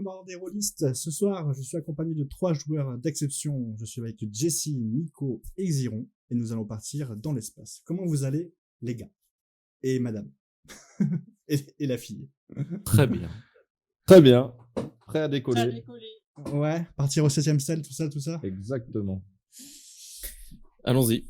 bord des rôlistes. Ce soir, je suis accompagné de 3 joueurs d'exception. Je suis avec Jesse, Nico et Xiron. Et nous allons partir dans l'espace. Comment vous allez, les gars? Et madame. et la fille. Très bien. Très bien. Prêt à décoller. Ouais, partir au 7ème ciel, tout ça. Exactement. Allons-y.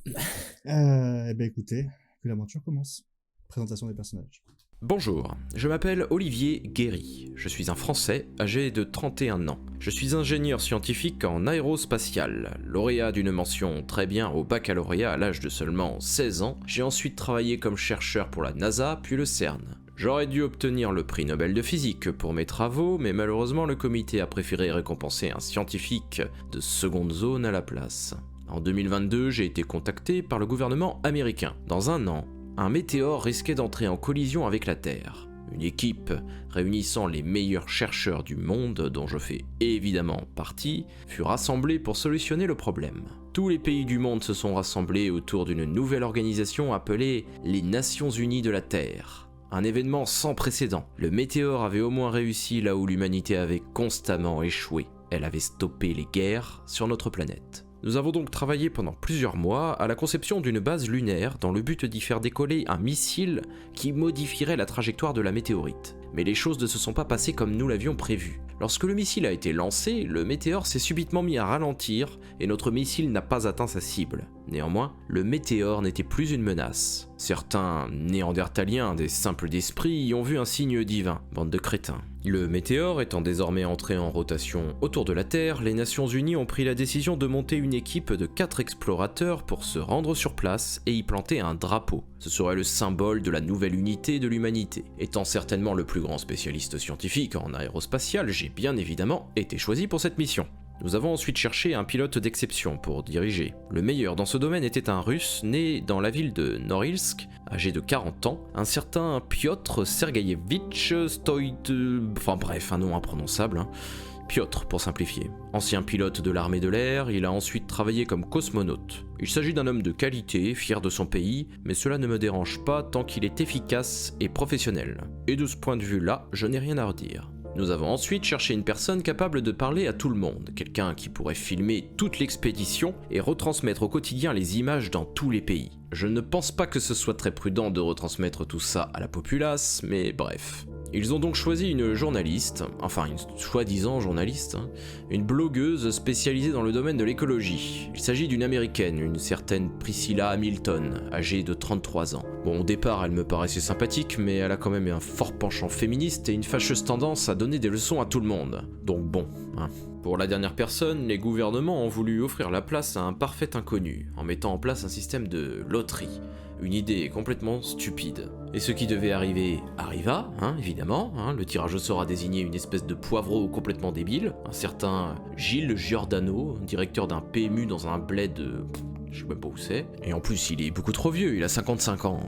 Eh ben écoutez, que l'aventure commence. Présentation des personnages. Bonjour, je m'appelle Olivier Guéry. Je suis un Français âgé de 31 ans. Je suis ingénieur scientifique en aérospatial, lauréat d'une mention très bien au baccalauréat à l'âge de seulement 16 ans. J'ai ensuite travaillé comme chercheur pour la NASA puis le CERN. J'aurais dû obtenir le prix Nobel de physique pour mes travaux, mais malheureusement le comité a préféré récompenser un scientifique de seconde zone à la place. En 2022, j'ai été contacté par le gouvernement américain. Dans un an, un météore risquait d'entrer en collision avec la Terre. Une équipe réunissant les meilleurs chercheurs du monde, dont je fais évidemment partie, fut rassemblée pour solutionner le problème. Tous les pays du monde se sont rassemblés autour d'une nouvelle organisation appelée les Nations Unies de la Terre. Un événement sans précédent. Le météore avait au moins réussi là où l'humanité avait constamment échoué. Elle avait stoppé les guerres sur notre planète. Nous avons donc travaillé pendant plusieurs mois à la conception d'une base lunaire dans le but d'y faire décoller un missile qui modifierait la trajectoire de la météorite. Mais les choses ne se sont pas passées comme nous l'avions prévu. Lorsque le missile a été lancé, le météore s'est subitement mis à ralentir et notre missile n'a pas atteint sa cible. Néanmoins, le météore n'était plus une menace. Certains néandertaliens, des simples d'esprit, y ont vu un signe divin, bande de crétins. Le météore étant désormais entré en rotation autour de la Terre, les Nations Unies ont pris la décision de monter une équipe de 4 explorateurs pour se rendre sur place et y planter un drapeau. Ce serait le symbole de la nouvelle unité de l'humanité. Étant certainement le plus grand spécialiste scientifique en aérospatial, j'ai bien évidemment été choisi pour cette mission. Nous avons ensuite cherché un pilote d'exception pour diriger. Le meilleur dans ce domaine était un Russe né dans la ville de Norilsk, âgé de 40 ans, un certain Piotr Sergeyevitch enfin bref, un nom imprononçable, Piotr pour simplifier. Ancien pilote de l'armée de l'air, il a ensuite travaillé comme cosmonaute. Il s'agit d'un homme de qualité, fier de son pays, mais cela ne me dérange pas tant qu'il est efficace et professionnel. Et de ce point de vue-là, je n'ai rien à redire. Nous avons ensuite cherché une personne capable de parler à tout le monde, quelqu'un qui pourrait filmer toute l'expédition et retransmettre au quotidien les images dans tous les pays. Je ne pense pas que ce soit très prudent de retransmettre tout ça à la populace, mais bref. Ils ont donc choisi une journaliste, enfin une soi-disant journaliste, une blogueuse spécialisée dans le domaine de l'écologie. Il s'agit d'une américaine, une certaine Priscilla Hamilton, âgée de 33 ans. Bon, au départ, elle me paraissait sympathique, mais elle a quand même un fort penchant féministe et une fâcheuse tendance à donner des leçons à tout le monde. Donc bon, Pour la dernière personne, les gouvernements ont voulu offrir la place à un parfait inconnu, en mettant en place un système de loterie. Une idée complètement stupide. Et ce qui devait arriver arriva, évidemment. Le tirage au sort a désigné une espèce de poivreau complètement débile, un certain Gilles Giordano, directeur d'un PMU dans un bled je sais même pas où c'est. Et en plus, il est beaucoup trop vieux, il a 55 ans,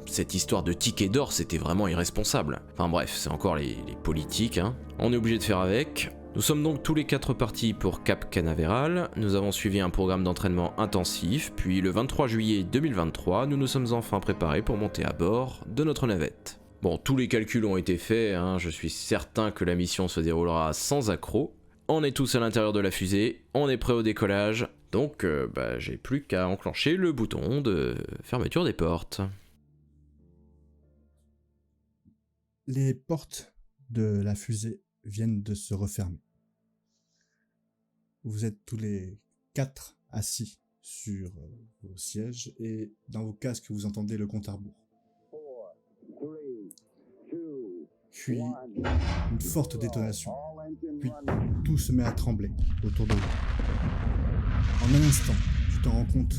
cette histoire de ticket d'or, c'était vraiment irresponsable. Enfin bref, c'est encore les politiques, On est obligé de faire avec. Nous sommes donc tous les 4 partis pour Cap Canaveral, nous avons suivi un programme d'entraînement intensif, puis le 23 juillet 2023, nous nous sommes enfin préparés pour monter à bord de notre navette. Bon, tous les calculs ont été faits, je suis certain que la mission se déroulera sans accroc. On est tous à l'intérieur de la fusée, on est prêt au décollage, donc j'ai plus qu'à enclencher le bouton de fermeture des portes. Les portes de la fusée viennent de se refermer. Vous êtes tous les 4 assis sur vos sièges et dans vos casques vous entendez le compte à rebours. Puis une forte détonation. Puis tout se met à trembler autour de vous. En un instant, tu t'en rends compte,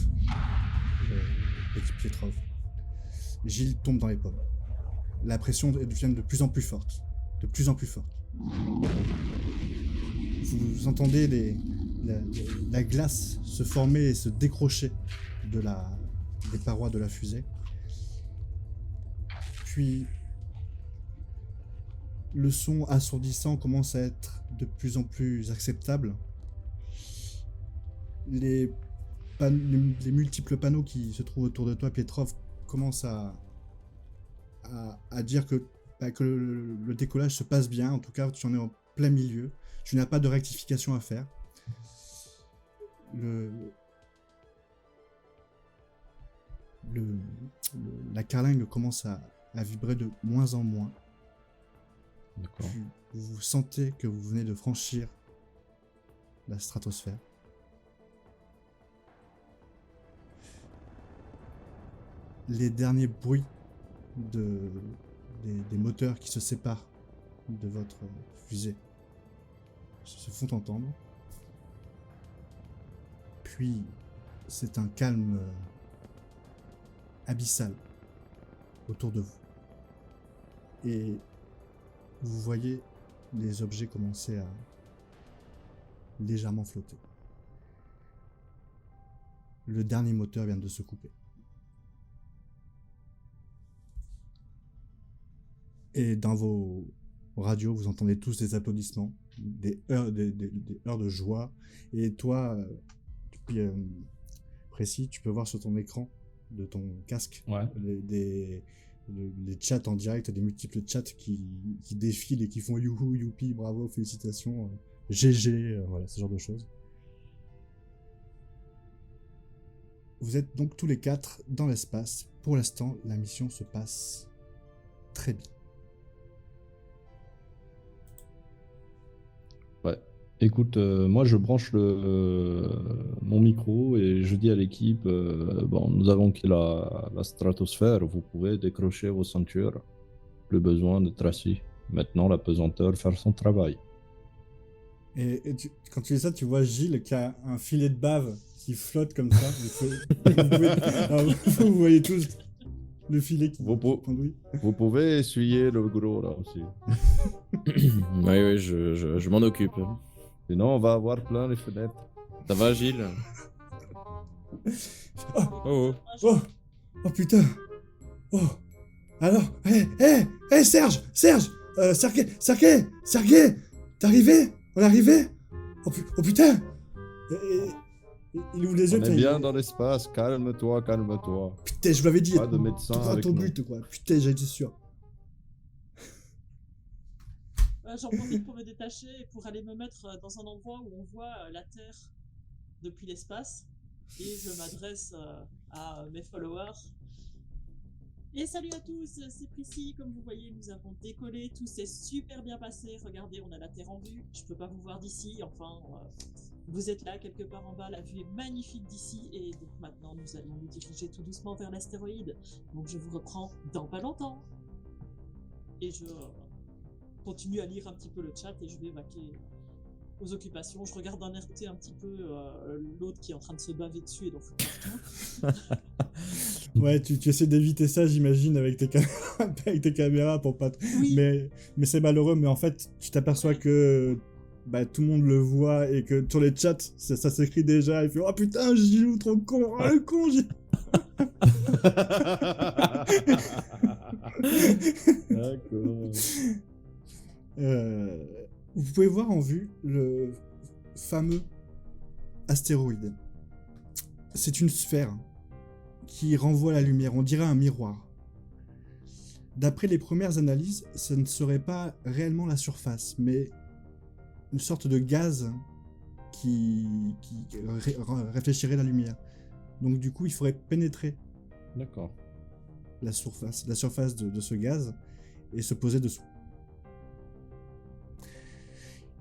petit Pietrov. Gilles tombe dans les pommes. La pression devient de plus en plus forte. De plus en plus forte. Vous entendez la glace se former et se décrocher des parois de la fusée. Puis, le son assourdissant commence à être de plus en plus acceptable. Les multiples panneaux qui se trouvent autour de toi, Pietrov, commencent à dire que le décollage se passe bien. En tout cas, tu en es plein milieu. Tu n'as pas de rectification à faire. La carlingue commence à vibrer de moins en moins. D'accord. Vous sentez que vous venez de franchir la stratosphère. Les derniers bruits des moteurs qui se séparent de votre fusée se font entendre. Puis, c'est un calme abyssal autour de vous. Et vous voyez les objets commencer à légèrement flotter. Le dernier moteur vient de se couper. Et dans vos radios, vous entendez tous des applaudissements, des heures de joie. Et toi, Précis, tu peux voir sur ton écran de ton casque les chats en direct, des multiples chats qui défilent et qui font youhou, youpi, bravo, félicitations, GG, voilà, ce genre de choses. Vous êtes donc tous les 4 dans l'espace. Pour l'instant, la mission se passe très bien. Ouais. Écoute, moi je branche mon micro et je dis à l'équipe, bon, nous avons quitté la stratosphère, vous pouvez décrocher vos ceintures. Plus besoin de tracer. Maintenant, la pesanteur faire son travail. Et quand tu dis ça, tu vois Gilles qui a un filet de bave qui flotte comme ça. Vous voyez tous le filet qui conduit. Vous pouvez essuyer le gros là aussi. Oui, je m'en occupe. Sinon, on va avoir plein les fenêtres. Ça va, Gilles? Oh putain. Oh. Alors, hé, Serge, Sergei, t'es arrivé? On est arrivé? Oh putain. Il ouvre les yeux. On est bien dans l'espace, calme-toi. Putain, je vous l'avais dit. Pas de médecin tout droit avec au nous. but, quoi. Putain, j'ai été sûr. J'en profite pour me détacher et pour aller me mettre dans un endroit où on voit la Terre depuis l'espace. Et je m'adresse à mes followers. Et salut à tous, c'est Prissy. Comme vous voyez, nous avons décollé. Tout s'est super bien passé. Regardez, on a la Terre en vue. Je peux pas vous voir d'ici. Enfin, vous êtes là, quelque part en bas. La vue est magnifique d'ici. Et donc maintenant, nous allons nous diriger tout doucement vers l'astéroïde. Donc je vous reprends dans pas longtemps. Et je continue à lire un petit peu le chat et je vais vaquer aux occupations. Je regarde d'un air un petit peu l'autre qui est en train de se baver dessus et d'en foutre partout. Ouais, tu essaies d'éviter ça, j'imagine, avec tes caméras pour pas... Oui. Mais c'est malheureux, mais en fait, tu t'aperçois que tout le monde le voit et que sur les chats, ça s'écrit déjà. Il fait « Oh putain, Gilou, trop con, oh le con, Gilou !» D'accord. Vous pouvez voir en vue le fameux astéroïde. C'est une sphère qui renvoie la lumière, on dirait un miroir. D'après les premières analyses, ce ne serait pas réellement la surface, mais une sorte de gaz qui réfléchirait la lumière. Donc du coup, il faudrait pénétrer D'accord. la surface de ce gaz et se poser dessous.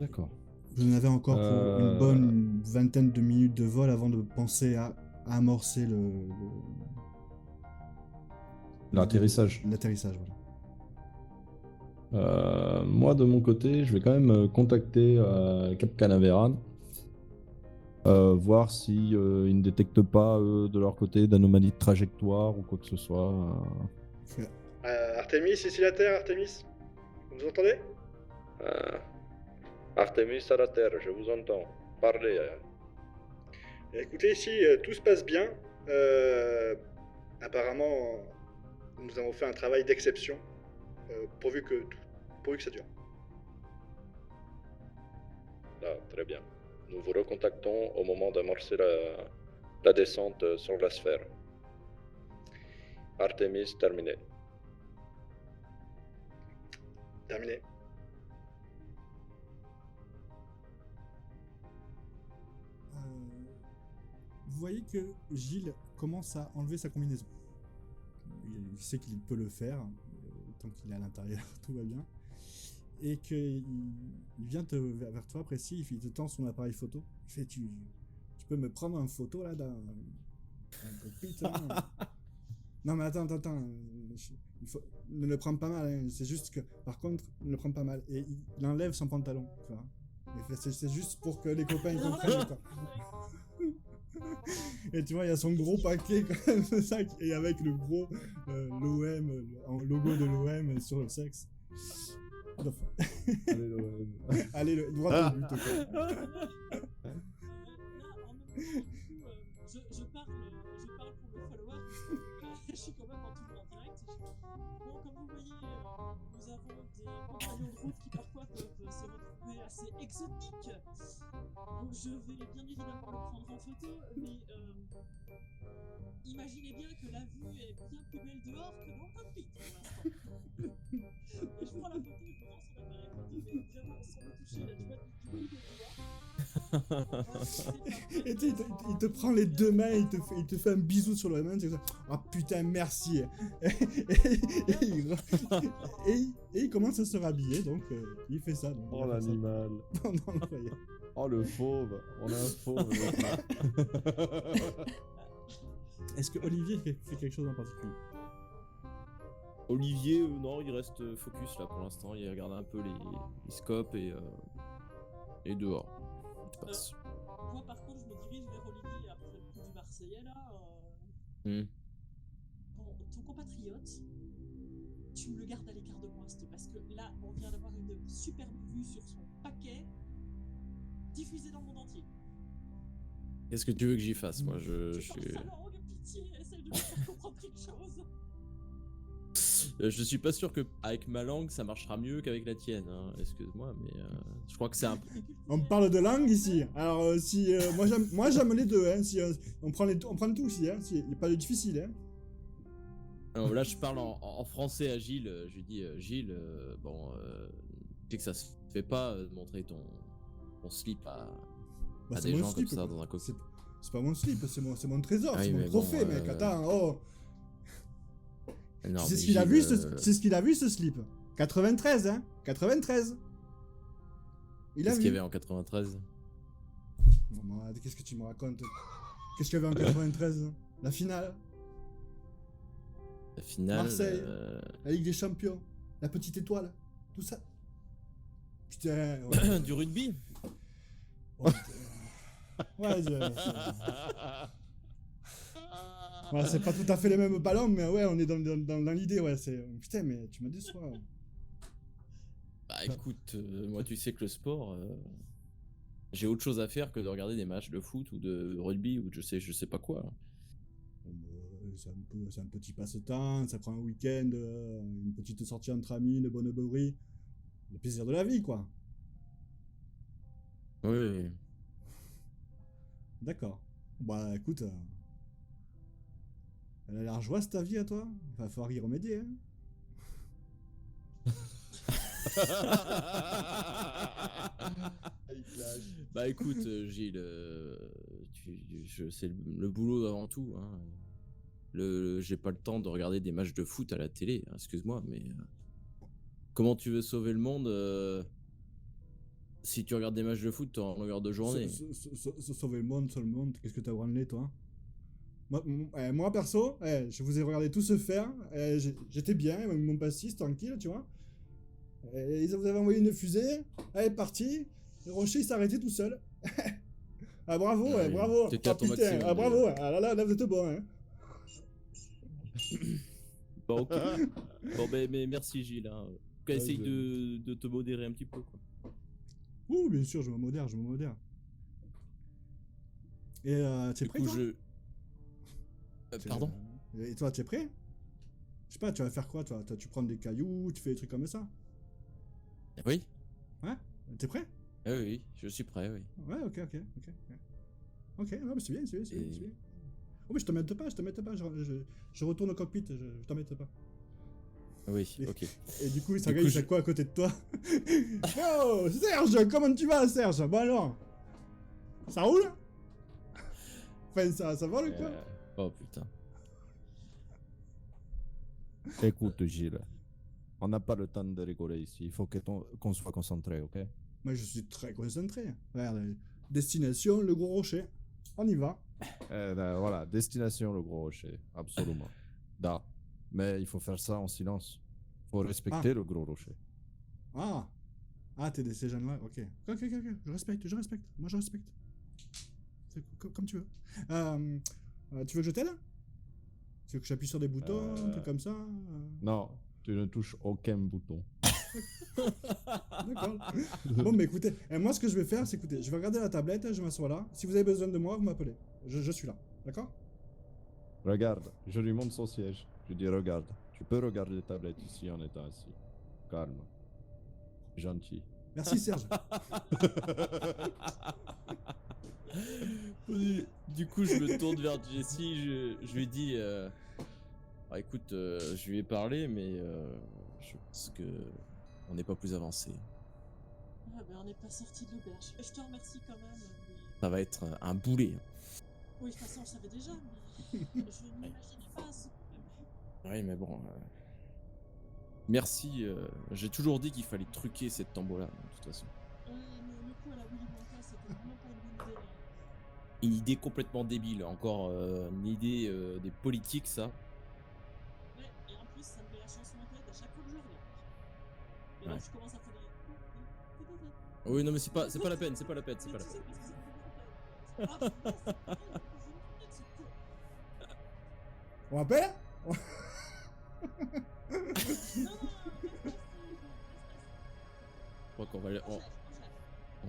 D'accord. Vous en avez encore pour une bonne vingtaine de minutes de vol avant de penser à amorcer l'atterrissage. L'atterrissage, voilà. Moi, de mon côté, je vais quand même contacter Cap Canaveral, voir si ils ne détectent pas, de leur côté, d'anomalies de trajectoire ou quoi que ce soit. Artemis, ici la Terre, Artemis. Vous nous entendez? Artemis à la Terre, je vous entends. Parlez. Écoutez, ici, tout se passe bien. Apparemment, nous avons fait un travail d'exception, pourvu que ça dure. Ah, très bien. Nous vous recontactons au moment d'amorcer la descente sur la sphère. Artemis, terminé. Terminé. vous voyez que Gilles commence à enlever sa combinaison. Il sait qu'il peut le faire, tant qu'il est à l'intérieur, tout va bien. Et qu'il vient vers toi, Précis, il te tend son appareil photo. Il fait, tu peux me prendre une photo là d'un cockpit hein. Non mais attends, ne le prends pas mal, hein. C'est juste que, par contre, ne le prends pas mal. Et il enlève son pantalon, tu vois. C'est juste pour que les copains ils comprennent, quoi. Et tu vois, il y a son gros paquet comme ça, et avec le gros l'OM, logo de l'OM sur le sexe. Allez, l'OM. Allez, droit au but, quoi. Là, en même temps, je parle pour mes followers. Je suis quand même en tout en direct. Bon, comme vous voyez, nous avons des compagnons de route qui parfois peuvent se retrouver assez exotiques. Donc je vais bien évidemment le prendre en photo, mais imaginez bien que la vue est bien plus belle dehors que dans le cockpit pour l'instant. Et je prends la photo, je prends son appareil photo, mais vraiment sans le toucher, là, tu vois, du bout des doigts. Et il te prend les deux mains, il te fait un bisou sur la main, tu sais, oh putain, merci. Et il commence à se rhabiller, donc il fait ça. Donc, Oh l'animal. Pendant le voyage. Oh le fauve. On a un fauve. Est-ce que Olivier fait quelque chose en particulier? Olivier, non, il reste focus là pour l'instant. Il regarde un peu les scopes et dehors. Il se passe. Moi, par contre, je me dirige vers Olivier après le coup du Marseillais là. Ton compatriote, tu me le gardes à l'écart de moi, s'il te plaît, parce que là, on vient d'avoir une superbe vue sur son paquet diffusé dans le monde entier. Qu'est-ce que tu veux que j'y fasse? Moi, je Tu suis. sa langue, pitié, essaye de me faire comprendre quelque chose. Je suis pas sûr que avec ma langue ça marchera mieux qu'avec la tienne. Hein. Excuse-moi, mais je crois que c'est un. On parle de langue ici. Alors si moi j'aime les deux, hein. Si on prend tout ici, hein. Il n'y a pas de difficile, hein. Alors, là, je parle en français à Gilles. Je lui dis, Gilles, tu sais que ça se fait pas de montrer ton slip à c'est des mon gens slip, comme ça dans un cockpit. C'est pas mon slip, c'est mon trésor, Ah oui, c'est mon mais trophée, bon, mec. Attends, oh. Non, Tu sais mais ce qu'il a Gilles, vu, c'est ce qu'il a vu ce slip. 93, hein. 93. Il a Qu'est-ce vu. qu'il y avait en 93? Non, mais qu'est-ce que tu me racontes? Qu'est-ce qu'il y avait en 93? La finale. La finale. Marseille. La Ligue des Champions. La petite étoile. Tout ça. Putain. Ouais. Du rugby. Oh, ouais, ouais, c'est pas tout à fait les mêmes ballons, mais ouais, on est dans l'idée, ouais. Putain, mais tu me déçois. Bah écoute, moi tu sais que le sport, j'ai autre chose à faire que de regarder des matchs de foot ou de rugby ou de je sais pas quoi. C'est un petit passe-temps, ça prend un week-end, une petite sortie entre amis, une bonne beuverie. Le plaisir de la vie, quoi. Oui. D'accord. Bah écoute, elle a l'air joyeuse ta vie à toi. Il va falloir y remédier, hein. Bah écoute, Gilles, c'est le boulot avant tout. Hein. J'ai pas le temps de regarder des matchs de foot à la télé, hein, excuse-moi, mais comment tu veux sauver le monde si tu regardes des matchs de foot en longueur de journée? Sauver le monde, qu'est-ce que t'as branlé, toi? Moi perso, je vous ai regardé tout se faire, j'étais bien, mon pastis, tranquille, tu vois. Vous avez envoyé une fusée, elle est partie, le rocher il s'est arrêté tout seul. Ah bravo, oui, bravo. t'étais à ton putain, maximum, ah bravo, ah là vous êtes bon, hein. Bon, ok. Bon, mais merci Gilles. Hein. Essaye de te modérer un petit peu, quoi. Ouh, bien sûr, je me modère. Et t'es prêt, toi? Pardon? Et toi, t'es prêt? Je sais pas, tu vas faire quoi, toi? Tu prends des cailloux, tu fais des trucs comme ça? Oui. Ouais? T'es prêt? Oui, je suis prêt, oui. Ouais, ok. Ok, non, mais c'est bien. Oh, mais je t'embête pas, je retourne au cockpit, je t'embête pas. Oui, ok. Et du coup, il s'organise à quoi à côté de toi? Oh, Serge, comment tu vas, Serge? Bon alors? Ça roule? Enfin, ça vole ou quoi? Oh putain. Écoute, Gilles, on n'a pas le temps de rigoler ici. Il faut qu'on soit concentré, ok? Moi, je suis très concentré. Regarde, destination, le Gros Rocher. On y va. Voilà, destination le Gros Rocher, absolument. Da. Mais il faut faire ça en silence. Il faut respecter le Gros Rocher. Ah, t'es de ces gens-là, ok. Ok. Je respecte. Moi, je respecte. C'est comme tu veux. Tu veux que je t'aide? Tu veux que j'appuie sur des boutons, un truc comme ça? Non, tu ne touches aucun bouton. D'accord. Bon, mais écoutez, moi, ce que je vais faire, c'est écoutez, je vais regarder la tablette, je m'assois là. Si vous avez besoin de moi, vous m'appelez. Je suis là, d'accord? Regarde, je lui montre son siège. Je dis, regarde, tu peux regarder les tablettes ici en étant assis. Calme. Gentil. Merci, Serge. Du coup, je me tourne vers Jesse, je lui dis ah, écoute, je lui ai parlé, mais je pense que on n'est pas plus avancé. Ah, ben, on n'est pas sorti de l'auberge. Je te remercie quand même. Mais... Ça va être un boulet. Oui, de toute façon, on savait déjà, mais je n'imaginais pas ce problème. Oui, mais bon. Merci. J'ai toujours dit qu'il fallait truquer cette tombola, de toute façon. Le coup à la Willy Wonka, c'était vraiment pas une bonne idée. Une idée complètement débile. Encore une idée des politiques, ça. Ouais, et en plus, ça me met la chanson en tête à chaque fois que je regarde. Et Ouais. donc, je commence à faire des... Oui, non, mais c'est pas la peine, c'est pas la peine. Ah, putain, c'est pas grave, ce con. On m'appelle? Je crois qu'on va,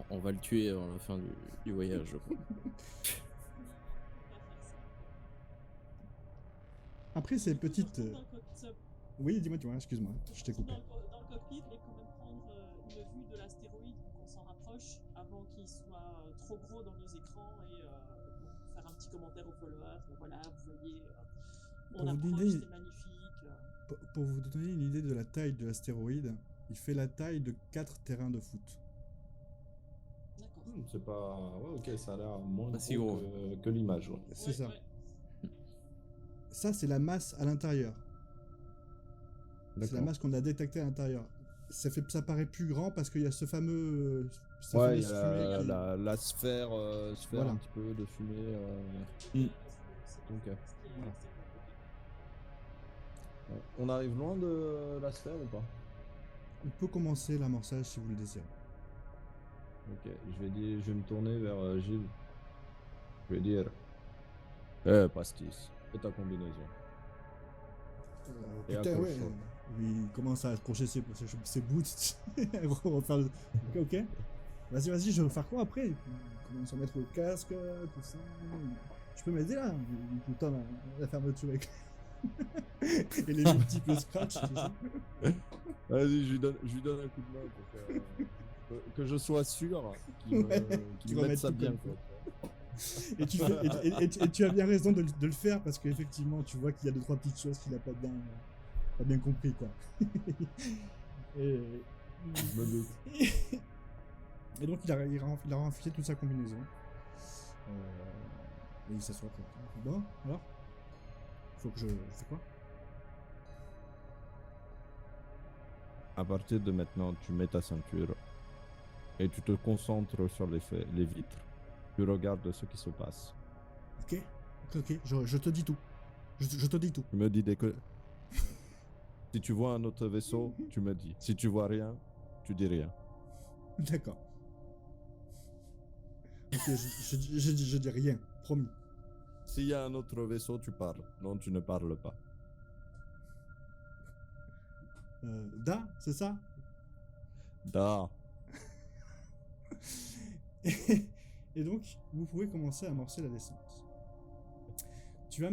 on va le tuer à la fin du voyage, je crois. Après ces petites... Oui, dis-moi, excuse-moi, je t'ai coupé. Dans le cockpit, et quand même prendre une vue de l'astéroïde pour qu'on s'en rapproche avant qu'il soit trop gros dans nos écrans et pour faire un petit commentaire au follower. Voilà, vous voyez, on approche, c'est magnifique. Pour vous donner une idée de la taille de l'astéroïde, il fait la taille de 4 terrains de foot. D'accord. C'est pas... Ouais, ok, ça a l'air moins Pas si gros gros. que l'image. Ouais. C'est Ouais, ça. ouais. Ça, c'est la masse à l'intérieur. C'est la D'accord. masse qu'on a détectée à l'intérieur. Ça paraît plus grand parce qu'il y a ce fameux... Ouais, il y fameuse a fumée la sphère, Voilà. un petit peu de fumée. Ok. On arrive loin de la sphère ou pas? On peut commencer l'amorçage si vous le désirez. Ok, je vais me tourner vers Gilles. Je vais dire, pastis, fais ta combinaison. Et Putain, ouais. accroche-toi. Il commence à accrocher ses boots. On va faire le... Ok. Vas-y, je vais faire quoi après? Il commence à mettre le casque, tout ça. Tu peux m'aider là? Tout le temps la fermeture avec... et les multiples scratchs, tout ça. Vas-y, je lui donne un coup de main pour que je sois sûr qu'il qu'il me va mette mettre ça tout bien. comme Quoi. Et tu as bien raison de le faire parce qu'effectivement, tu vois qu'il y a 2-3 petites choses qu'il n'a pas bien compris, quoi. et... Je me doute. Et donc, il a renfilé toute sa combinaison. Et il s'assoit après. Bon, alors? Faut que je fais quoi? À partir de maintenant, tu mets ta ceinture et tu te concentres sur les vitres. Tu regardes ce qui se passe. Ok, je te dis tout. Je te dis tout. Tu me dis dès que... Si tu vois un autre vaisseau, tu me dis. Si tu vois rien, tu dis rien. D'accord. Ok, je dis rien, promis. S'il y a un autre vaisseau, tu parles. Non, tu ne parles pas. C'est ça? Da. Et donc, vous pouvez commencer à amorcer la descente. Tu vas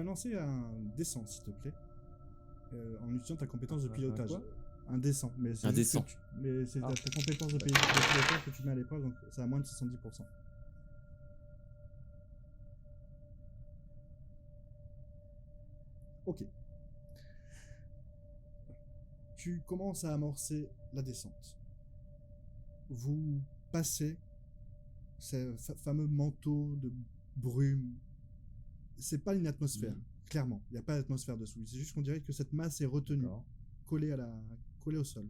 lancer un descent, s'il te plaît, en utilisant ta compétence de pilotage. Un descent. Mais c'est Un descent. Mais c'est ta compétence de pilotage que tu mets à l'épreuve, donc c'est à moins de 70%. Ok. Tu commences à amorcer la descente. Vous passez ce fameux manteau brume. C'est pas une atmosphère, Mhm. clairement. Il n'y a pas d'atmosphère dessous. C'est juste qu'on dirait que cette masse est retenue, D'accord. collée, collée au sol.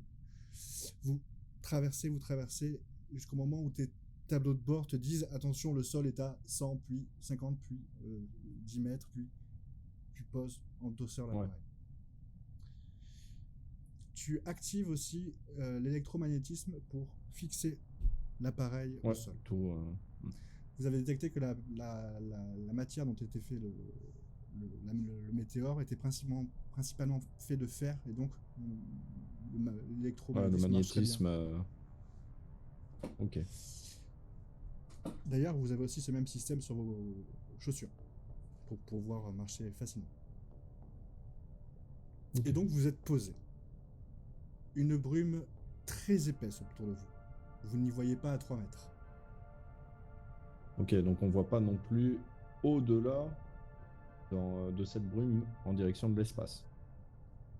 Vous traversez jusqu'au moment où tes tableaux de bord te disent attention, le sol est à 100, puis 50, puis 10 mètres, puis tu poses en douceur l'appareil. Ouais. Tu actives aussi l'électromagnétisme pour fixer l'appareil au Ouais, sol. tout. Vous avez détecté que la matière dont était fait le météore était principalement fait de fer, et donc Ouais, l'électromagnétisme le marche très bien. magnétisme. Ok. D'ailleurs, vous avez aussi ce même système sur vos chaussures pour pouvoir marcher facilement. Ok. Et donc, vous êtes posé. Une brume très épaisse autour de vous. Vous n'y voyez pas à 3 mètres. Ok, donc on voit pas non plus au-delà de cette brume en direction de l'espace.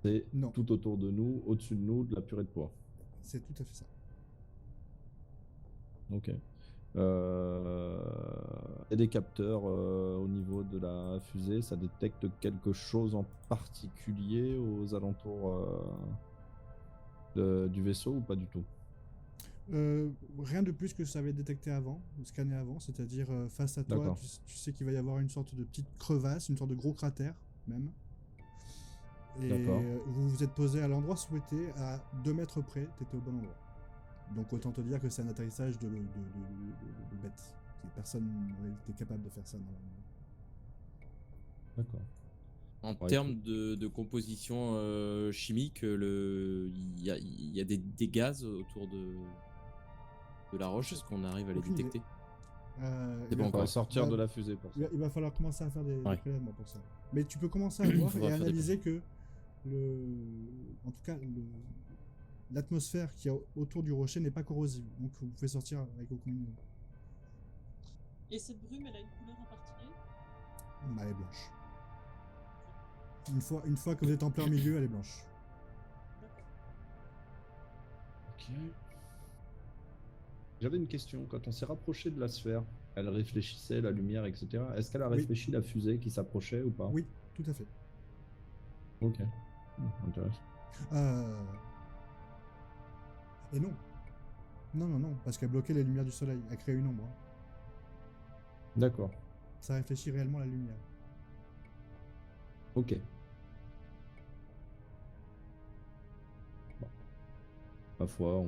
C'est Non. tout autour de nous, au-dessus de nous, de la purée de poids. C'est tout à fait ça. Ok. Et des capteurs au niveau de la fusée, ça détecte quelque chose en particulier aux alentours du vaisseau ou pas du tout? Rien de plus que ça avait détecté avant, scanné avant, c'est-à-dire face à toi, D'accord. tu sais qu'il va y avoir une sorte de petite crevasse, une sorte de gros cratère même. Et D'accord. vous vous êtes posé à l'endroit souhaité, à 2 mètres près, tu étais au bon endroit. Donc autant te dire que c'est un atterrissage de bête. Personne n'aurait été capable de faire ça normalement. D'accord. En Ouais, termes de composition chimique, il y a des gaz autour de la roche. Est-ce qu'on arrive à les Aucune idée. détecter? Il C'est va pas On va encore. sortir de la fusée pour ça. Il va falloir commencer à faire des Ouais. prélèvements pour ça. Mais tu peux commencer à voir Faudra et faire des analyser que en tout cas, l'atmosphère qu'il y a autour du rocher n'est pas corrosive. Donc vous pouvez sortir avec aucune idée. Et cette brume, elle a une couleur en particulier? Bah, elle est blanche. Une fois que vous êtes en plein milieu, elle est blanche. D'accord. Ok. J'avais une question. Quand on s'est rapproché de la sphère, elle réfléchissait, la lumière, etc. Est-ce qu'elle a Oui. réfléchi la fusée qui s'approchait ou pas? Oui, tout à fait. Ok. Intéressant. Et non. Non, parce qu'elle bloquait les lumières du soleil. Elle créait une ombre. Hein. D'accord. Ça réfléchit réellement la lumière. Ok. Bon. Ma foi,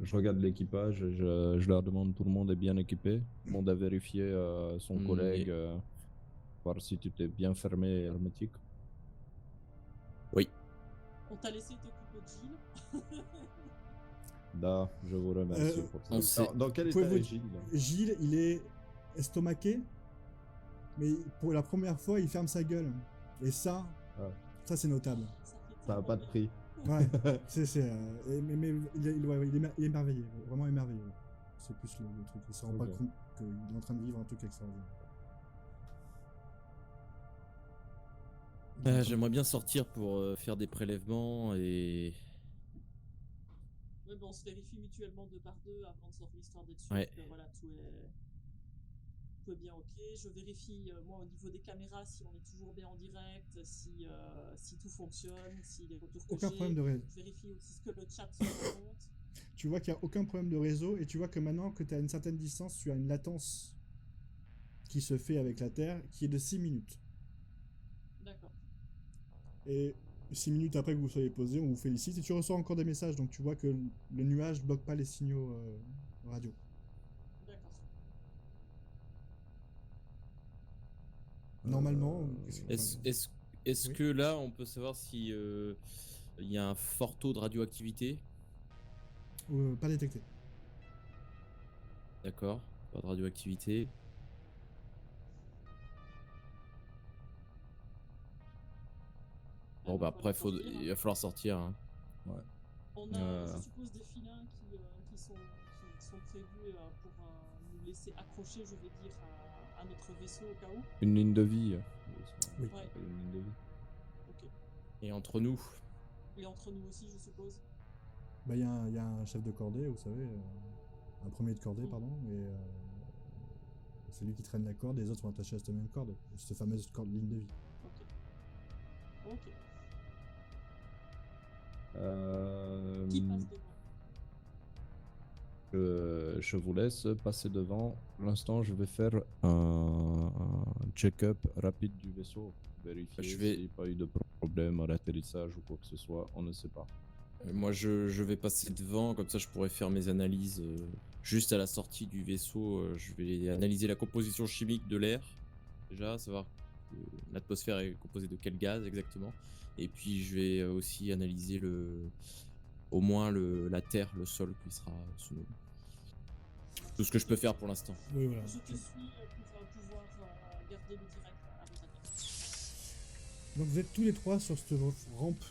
je regarde l'équipage, je leur demande tout le monde est bien équipé. Tout le monde a vérifié son collègue, voir si tout est bien fermé et hermétique. Oui. On t'a laissé t'occuper de Gilles. Da, je vous remercie pour ça. on sait. Alors, dans quel état Pouvez-vous- est Gilles? Gilles, il est estomaqué, mais pour la première fois, il ferme sa gueule. Et ça, Ah. ça c'est notable. Ça fait Ça n'a tellement pas de bien. prix. Ouais, mais il est émerveillé, vraiment émerveillé. C'est plus le truc. Il se rend pas Ok. compte qu'il est en train de vivre un truc extraordinaire. J'aimerais bien sortir pour faire des prélèvements et. Ouais, bon, on se vérifie mutuellement 2 par 2 avant de sortir, histoire d'être sûr Ouais. que voilà, tout est bien ok. Je vérifie, moi, au niveau des caméras, si on est toujours bien en direct, si tout fonctionne, si les retours que Aucun j'ai. problème de réseau. Je vérifie aussi ce que le chat se raconte. Tu vois qu'il n'y a aucun problème de réseau et tu vois que maintenant que tu as une certaine distance, tu as une latence qui se fait avec la Terre qui est de 6 minutes. D'accord. Et 6 minutes après que vous soyez posé, on vous félicite et tu reçois encore des messages. Donc tu vois que le nuage ne bloque pas les signaux radio. D'accord. Normalement, Est-ce Oui. que là, on peut savoir si il y a un fort taux de radioactivité? Pas détecté. D'accord, pas de radioactivité. Bon, bah après, il va falloir sortir. Hein. On a, je suppose, des filins qui sont prévus pour nous laisser accrocher, je vais dire, à notre vaisseau au cas où. Une ligne de vie. Oui. Ouais. Une ligne de vie. Ok. Et entre nous. Et entre nous aussi, je suppose. Bah, y a un chef de cordée, vous savez, un premier de cordée, pardon, et C'est lui qui traîne la corde et les autres sont attachés à cette même corde, cette fameuse corde ligne de vie. Ok. Euh, Qui passe devant? je vous laisse passer devant. Pour l'instant, je vais faire un check-up rapide du vaisseau. Vérifier Je vais- s'il n'y a pas eu de problème à l'atterrissage ou quoi que ce soit. On ne sait pas. Moi, je vais passer devant, comme ça je pourrais faire mes analyses juste à la sortie du vaisseau. Je vais analyser la composition chimique de l'air, déjà, savoir l'atmosphère est composée de quel gaz exactement. Et puis je vais aussi analyser au moins la terre, le sol qui sera sous nous. Tout ce que je peux faire pour l'instant. Oui, voilà. Je te suis pour pouvoir garder le direct à vos attaques. Donc vous êtes tous les trois sur cette rampe,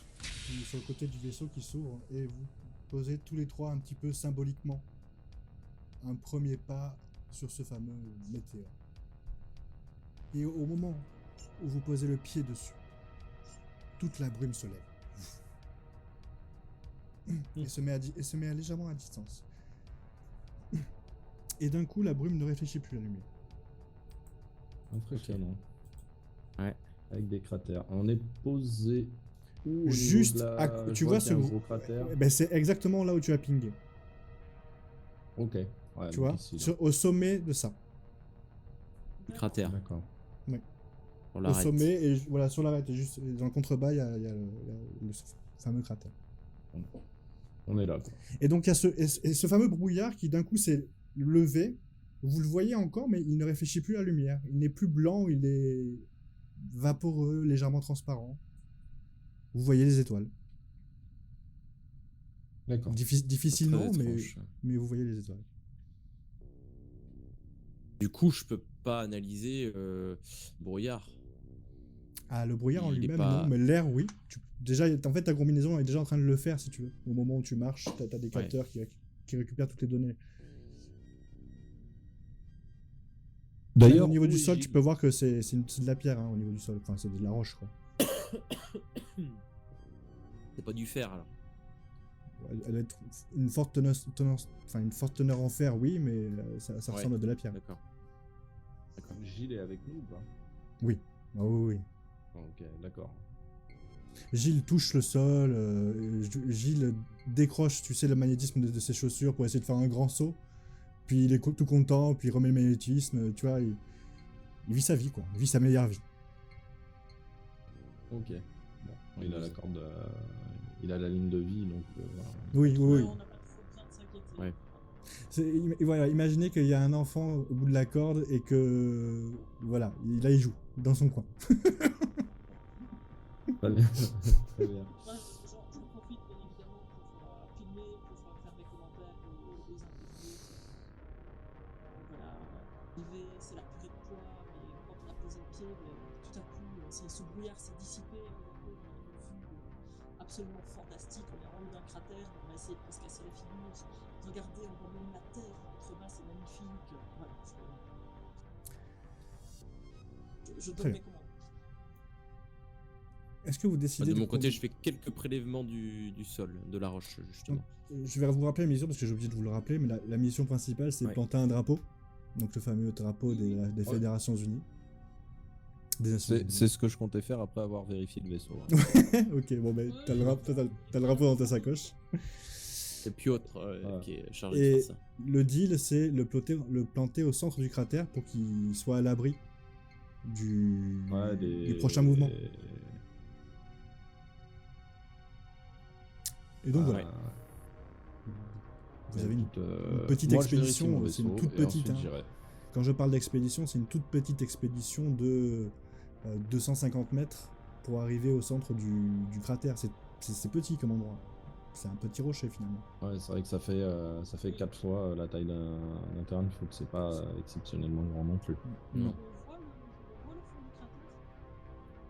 sur le côté du vaisseau qui s'ouvre, et vous posez tous les trois un petit peu symboliquement un premier pas sur ce fameux météore. Et au moment où vous posez le pied dessus, toute la brume se lève. Et se met à légèrement à distance. Et d'un coup, la brume ne réfléchit plus à la lumière. Impressionnant. Ouais. Avec des cratères. On est posé où au niveau Juste, de la... tu je vois qu'il y a ce un gros cratère. Ben, c'est exactement là où tu as pingé. Ok. Ouais, Tu donc vois, ici, là. au sommet de ça. Cratère. D'accord. On Au l'arrête. sommet, et voilà, sur l'arête, et juste dans le contrebas, il y a le fameux cratère. On est là. Quoi. Et donc, il y a ce fameux brouillard qui d'un coup s'est levé. Vous le voyez encore, mais il ne réfléchit plus à la lumière. Il n'est plus blanc, il est vaporeux, légèrement transparent. Vous voyez les étoiles. D'accord. Difficilement, Très mais étrange. vous voyez les étoiles. Du coup, je peux pas analyser brouillard. Ah, le brouillard en Il est lui-même, pas- non, mais l'air, oui. Déjà, en fait, ta combinaison est déjà en train de le faire, si tu veux. Au moment où tu marches, t'as des capteurs qui récupèrent toutes les données. Même au niveau du sol, tu peux voir que c'est de la pierre, hein, au niveau du sol. Enfin, c'est de la roche, quoi. C'est pas du fer alors. Elle doit être une forte teneur en fer, oui, mais ça Ouais. ressemble à de la pierre. D'accord. Gilles est avec nous ou pas? Oui. Ah oui, oui. Ok, d'accord. Gilles touche le sol, Gilles décroche, tu sais, le magnétisme de ses chaussures pour essayer de faire un grand saut. Puis il est tout content, puis il remet le magnétisme, tu vois, il vit sa vie, quoi. Il vit sa meilleure vie. Ok. Bon, il a la corde, il a la ligne de vie, donc voilà. Oui, oui, oui. On n'a pas trop besoin de s'inquiéter. Ouais. Voilà, imaginez qu'il y a un enfant au bout de la corde et que, voilà, là il joue, dans son coin. Très bien. Très bien. Moi, j'en profite bien évidemment pour filmer, pour faire mes commentaires aux invités. Voilà, arrivé, c'est la purée de poids, mais quand on a posé le pied, tout à coup, ce brouillard s'est dissipé, on a une vue absolument fantastique. On est en haut d'un cratère, on a essayé de se casser la figure. Regardez, on voit même la terre en contrebas, c'est magnifique. Voilà, je Très donne bien. mes commandes. Est-ce que vous décidez De mon côté, je fais quelques prélèvements du sol, de la roche justement. Je vais vous rappeler la mission parce que j'ai oublié de vous le rappeler, mais la mission principale c'est de Ouais. planter un drapeau. Donc le fameux drapeau des Fédérations Unies. Des Nations Unies. C'est ce que je comptais faire après avoir vérifié le vaisseau. hein. Ok, bon ben t'as le drapeau dans ta sacoche. Et puis autre Voilà. qui est chargé Et de faire ça. le deal c'est le planter au centre du cratère pour qu'il soit à l'abri du prochain mouvement. Et donc voilà. Vous avez une petite moi, je vérifie expédition, mon c'est une vaisseau, toute et petite, ensuite, hein. j'irai. Quand je parle d'expédition, c'est une toute petite expédition de 250 mètres pour arriver au centre du cratère. C'est petit comme endroit. C'est un petit rocher finalement. Ouais, c'est vrai que ça fait 4 fois la taille d'un terrain de foot. C'est pas exceptionnellement grand non plus. Non. On voit le fond du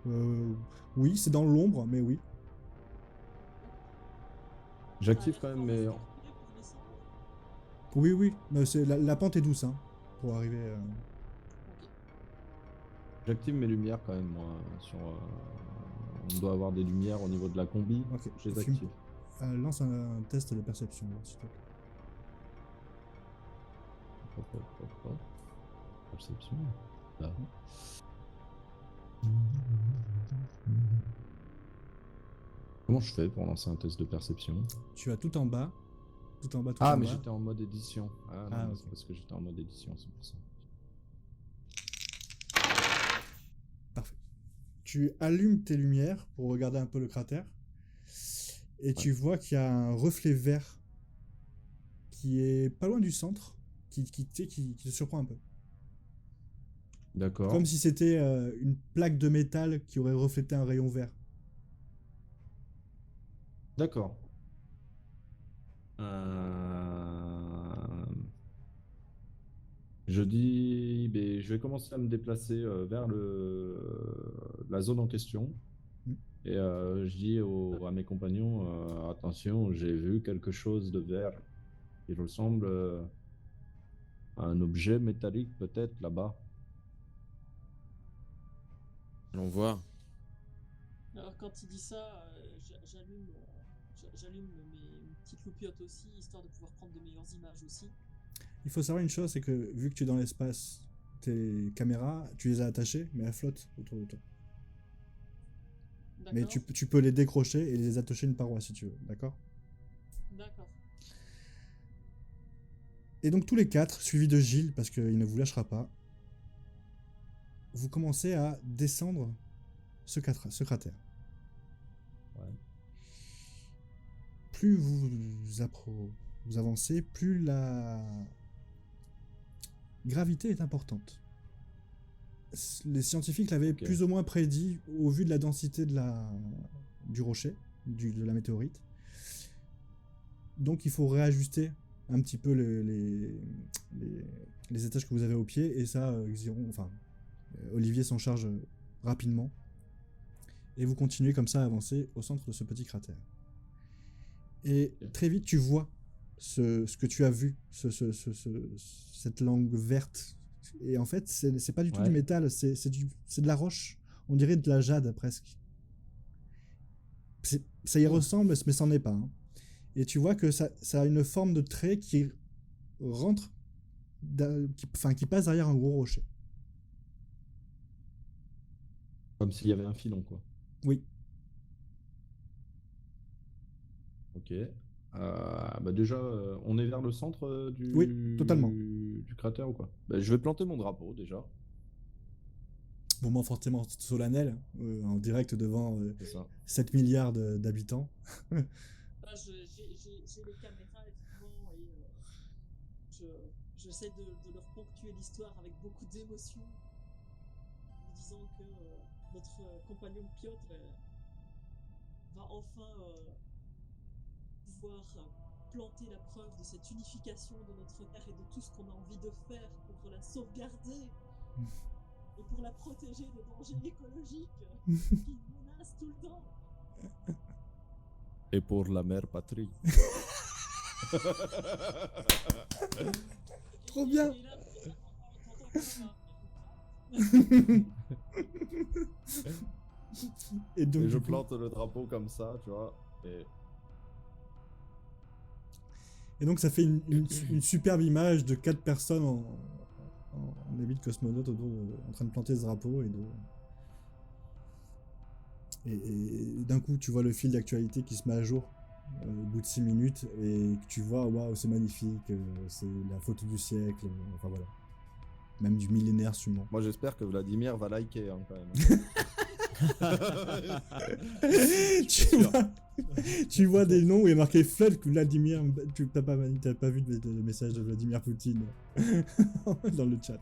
cratère. Oui, c'est dans l'ombre, mais oui. J'active quand même mes... Oui, oui. La pente est douce, hein, pour arriver. J'active mes lumières quand même, moi. On doit avoir des lumières au niveau de la combi. Ok. Je les Fume. active. Lance un test de perception, là, s'il te plaît. Hop, hop, hop, hop. perception. Là. Comment je fais pour lancer un test de perception? Tu vas tout en bas. Tout en bas, tout Ah, en mais bas. j'étais en mode édition. Ah, non, Ah, mais ok. c'est parce que j'étais en mode édition, c'est pour ça. Parfait. Tu allumes tes lumières pour regarder un peu le cratère. Et tu vois qu'il y a un reflet vert qui est pas loin du centre, qui te surprend un peu. D'accord. Comme si c'était une plaque de métal qui aurait reflété un rayon vert. D'accord. Je dis, ben, je vais commencer à me déplacer vers la zone en question. Mm. Et je dis à mes compagnons, attention, j'ai vu quelque chose de vert qui ressemble à un objet métallique peut-être là-bas. Allons voir. Alors quand il dit ça, j'allume mes petites loupiottes aussi, histoire de pouvoir prendre de meilleures images aussi. Il faut savoir une chose, c'est que vu que tu es dans l'espace, tes caméras, tu les as attachées, mais elles flottent autour de toi. D'accord. Mais tu peux les décrocher et les attacher à une paroi si tu veux, d'accord? D'accord. Et donc tous les quatre, suivis de Gilles, parce qu'il ne vous lâchera pas, vous commencez à descendre ce cratère. Ouais. Plus vous avancez, plus la gravité est importante. Les scientifiques l'avaient Ok. plus ou moins prédit au vu de la densité du rocher, de la météorite. Donc il faut réajuster un petit peu les étages que vous avez au pied, et ça, Olivier s'en charge rapidement. Et vous continuez comme ça à avancer au centre de ce petit cratère. Et très vite, tu vois ce que tu as vu, cette langue verte. Et en fait, c'est pas du tout Ouais. du métal, c'est de la roche. On dirait de la jade presque. Ça y ressemble, mais c'en est pas. Hein. Et tu vois que ça a une forme de trait qui rentre, qui passe derrière un gros rocher. Comme s'il y avait un filon, quoi. Oui. Ok. Bah déjà, on est vers le centre Oui, totalement. du cratère ou quoi? Bah, je vais planter mon drapeau déjà. Moment forcément solennel, en direct devant C'est ça. 7 milliards d'habitants. Là, j'ai les caméras effectivement et j'essaie de leur ponctuer l'histoire avec beaucoup d'émotion, en disant que notre compagnon Piotr va enfin pouvoir planter la preuve de cette unification de notre terre et de tout ce qu'on a envie de faire pour la sauvegarder et pour la protéger des dangers écologiques qui menacent tout le temps. Et pour la mère patrie. Trop bien. Et là, t'entends Et donc, Et je du coup, plante le drapeau comme ça, tu vois. et donc ça fait une superbe image de 4 personnes en habit de cosmonaute en train de planter ce drapeau et d'un coup tu vois le fil d'actualité qui se met à jour au bout de 6 minutes et que tu vois waouh c'est magnifique, c'est la photo du siècle, enfin voilà, même du millénaire sûrement. Moi j'espère que Vladimir va liker hein, quand même. tu vois des noms où il y a marqué Flood que Vladimir, tu n'as pas vu de message de Vladimir Poutine dans le chat.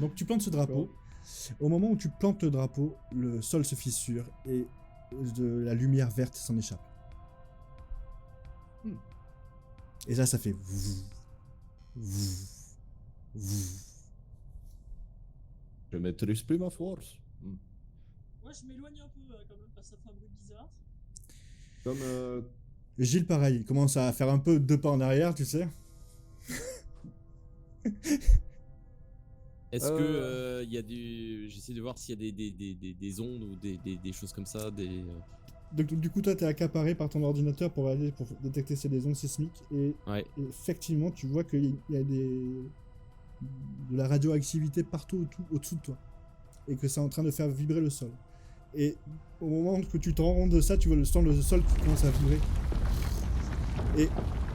Donc tu plantes ce drapeau. Au moment où tu plantes le drapeau, le sol se fissure et de la lumière verte s'en échappe. Et là ça fait Je maîtrise plus ma force. Moi, je m'éloigne un peu quand même parce que ça fait un bruit bizarre. Comme Gilles pareil, il commence à faire un peu 2 pas en arrière, tu sais. Est-ce que il y a j'essaie de voir s'il y a des ondes ou des choses comme ça, Donc, du coup, toi, t'es accaparé par ton ordinateur pour détecter ces ondes sismiques. Et Ouais. effectivement, tu vois qu'il y a de la radioactivité partout au-dessous de toi. Et que c'est en train de faire vibrer le sol. Et au moment que tu te rends compte de ça, tu vois le sol qui commence à vibrer. Et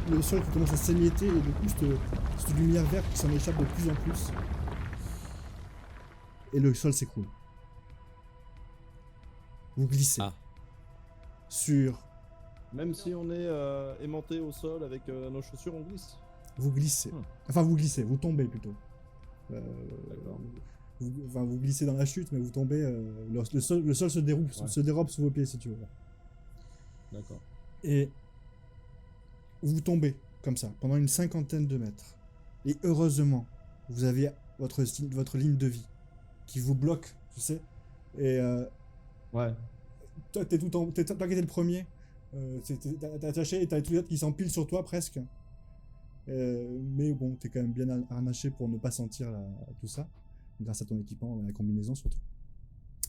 le sol qui commence à s'émietter. Et du coup, cette lumière verte qui s'en échappe de plus en plus. Et le sol s'écroule. Vous glissez. Ah. Sur... Même si on est aimanté au sol avec nos chaussures, on glisse. Vous glissez. Hmm. Enfin, vous glissez, vous tombez plutôt. D'accord. Vous glissez dans la chute, mais vous tombez. Le sol se dérobe, Ouais. se dérobe sous vos pieds, si tu veux. D'accord. Et vous tombez, comme ça, pendant une 50aine de mètres. Et heureusement, vous avez votre ligne de vie qui vous bloque, tu sais. Et Ouais. toi, toi qui étais le premier, t'es attaché et t'as tout les autres qui s'empilent sur toi presque. Mais bon, t'es quand même bien harnaché pour ne pas sentir tout ça, grâce à ton équipement, la combinaison surtout.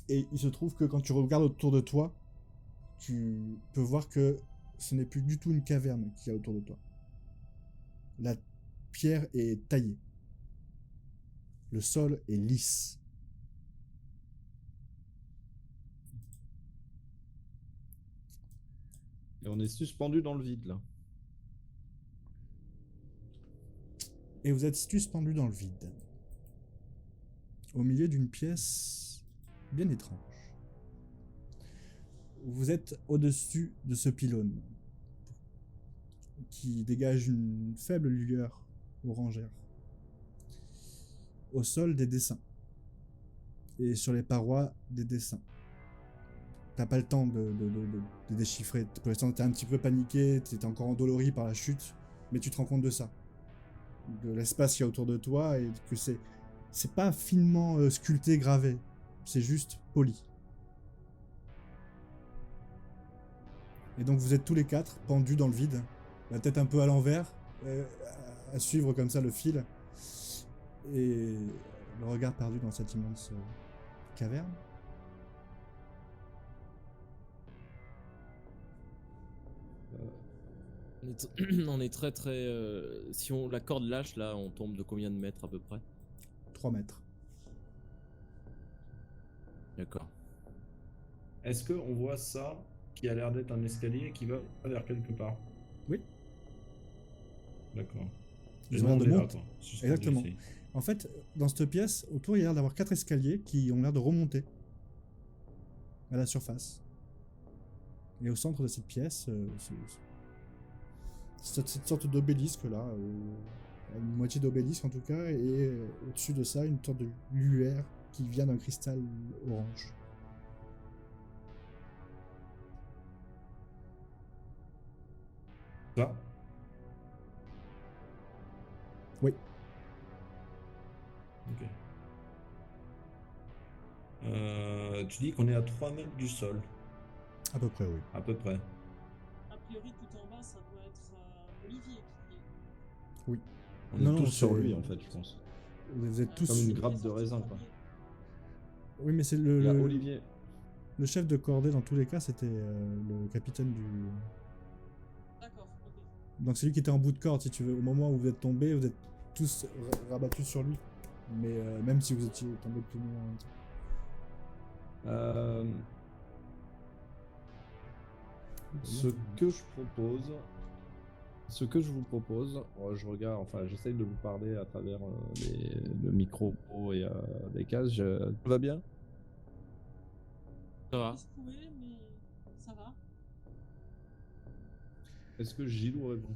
Et il se trouve que quand tu regardes autour de toi, tu peux voir que ce n'est plus du tout une caverne qu'il y a autour de toi. La pierre est taillée. Le sol est lisse. Et on est suspendu dans le vide là. Et vous êtes suspendu dans le vide. Au milieu d'une pièce bien étrange. Vous êtes au-dessus de ce pylône qui dégage une faible lueur orangère. Au sol, des dessins. Et sur les parois, des dessins. T'as pas le temps de déchiffrer. Pour l'instant, t'es un petit peu paniqué, t'es encore endolori par la chute, mais tu te rends compte de ça. De l'espace qu'il y a autour de toi et que c'est pas finement sculpté, gravé. C'est juste poli. Et donc vous êtes tous les quatre pendus dans le vide, la tête un peu à l'envers, à suivre comme ça le fil, et le regard perdu dans cette immense caverne. On est très très... si la corde lâche, là, on tombe de combien de mètres à peu près? 3 mètres. D'accord. Est-ce qu'on voit ça qui a l'air d'être un escalier qui va vers quelque part? Oui. D'accord. Ils Et ont nous, l'air on de est là, monter. quoi, suspendu Exactement. ici. En fait, dans cette pièce, autour, il y a l'air d'avoir 4 escaliers qui ont l'air de remonter à la surface. Et au centre de cette pièce, cette sorte d'obélisque là, une moitié d'obélisque en tout cas, et au-dessus de ça, une sorte de lueur qui vient d'un cristal orange. Ça? Oui. Ok. Tu dis qu'on est à 3 mètres du sol, À peu près, oui. à peu près. A priori, tout en bas, ça doit être Olivier qui est. Oui. On Non, est non, tous sur c'est- lui en fait, je pense. Vous êtes tous... Comme une Olivier grappe est de sorti raisin, premier. quoi. Oui, mais c'est Il y a Olivier. le chef de cordée dans tous les cas, c'était le capitaine du... D'accord, ok. Donc c'est lui qui était en bout de corde, si tu veux. Au moment où vous êtes tombés, vous êtes tous rabattus sur lui. Mais même si vous étiez tombés plus loin en même temps. Ce que je propose, je regarde, enfin j'essaye de vous parler à travers le micro et les cases. Tout va bien? Ça va. Secoué, mais ça va. Est-ce que Gilou répond?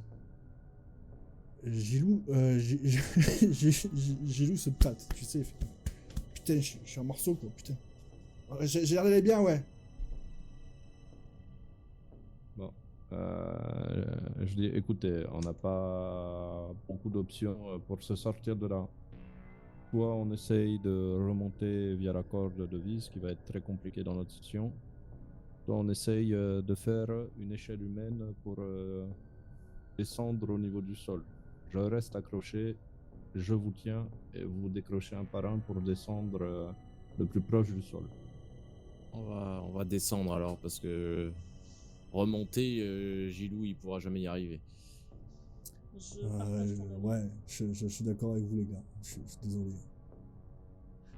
Gilou, Gilou se plate, tu sais. Il fait, putain, je suis un morceau, quoi, putain. J'ai l'air d'aller bien, ouais. Bon. Je dis, écoutez, on n'a pas beaucoup d'options pour se sortir de là. Soit on essaye de remonter via la corde de vis, qui va être très compliqué dans notre situation. Soit on essaye de faire une échelle humaine pour descendre au niveau du sol. Je reste accroché, je vous tiens et vous décrochez un par un pour descendre le plus proche du sol. On va descendre alors parce que remonter, Gilou, il pourra jamais y arriver. Je partage ton avis. Ouais, je suis d'accord avec vous, les gars. Je suis désolé.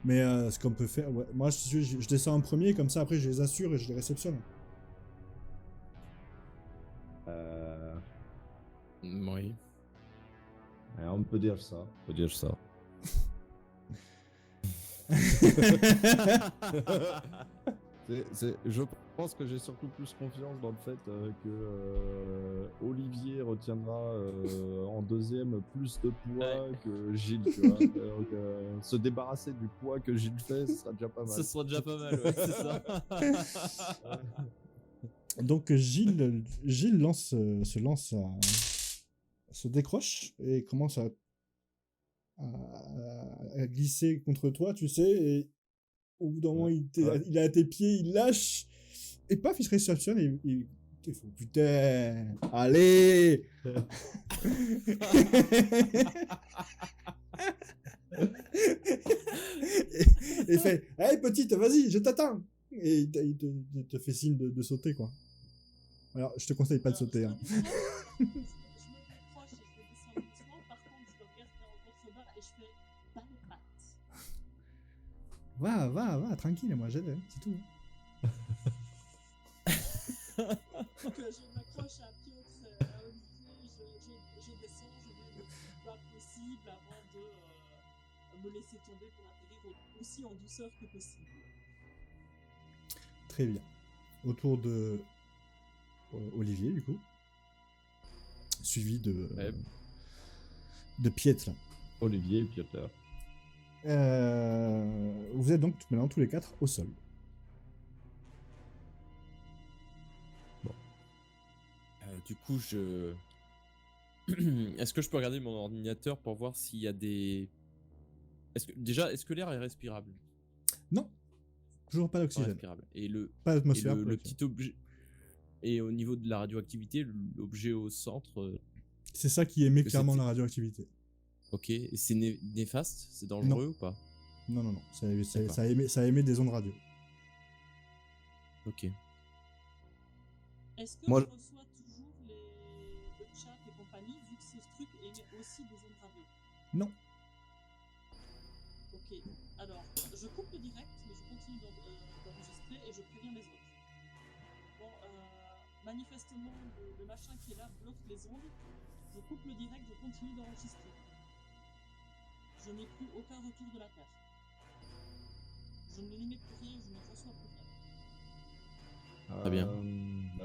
Mais ce qu'on peut faire, ouais, moi je descends en premier, comme ça après je les assure et je les réceptionne. Oui. On peut dire ça. On peut dire ça. Je pense que j'ai surtout plus confiance dans le fait que Olivier retiendra en deuxième plus de poids que Gilles, tu vois. Donc, se débarrasser du poids que Gilles fait, ce sera déjà pas mal. Ça sera déjà pas mal, ouais, c'est ça. Donc Gilles se décroche et commence à glisser contre toi, tu sais, et au bout d'un moment, il est à tes pieds, il lâche, et paf, il se réceptionne, et il fait, putain, allez. et il fait, hey petite, vas-y, je t'attends. Et il te fait signe de sauter, quoi. Alors, je te conseille pas de sauter, hein. Je me décroche et je vais descendre doucement. Par contre, je le regarde en contrebas et je fais pas les pattes. Va, tranquille, moi j'aide, hein, c'est tout. Donc, je m'accroche à Piotr, à Olivier, je descends, je mets le plus bas possible avant de me laisser tomber pour atterrir aussi en douceur que possible. Très bien. Autour de Olivier, du coup. Suivi de Piet, là. Olivier et Piotr. Vous êtes donc maintenant tous les quatre au sol. Du coup, est-ce que je peux regarder mon ordinateur pour voir s'il y a des... Est-ce que l'air est respirable? Non. Toujours pas Pas d'oxygène. respirable. Et Pas d'atmosphère. le petit objet... Et au niveau de la radioactivité, l'objet au centre... C'est ça qui émet que clairement c'était- la radioactivité. Ok, et c'est néfaste? C'est dangereux ou pas? Non. D'accord. Ça émet des ondes radio. Ok. Est-ce que Moi, je reçois toujours le chat et compagnie, vu que ce truc émet aussi des ondes radio? Non. Ok, alors, je coupe le direct, mais je continue d'enregistrer et je préviens les autres. Bon, manifestement, le machin qui est là bloque les ondes. Je coupe le direct, je continue d'enregistrer. Je n'ai plus aucun retour de la Terre. Je ne n'émets plus rien, je ne reçois plus rien. Très bien.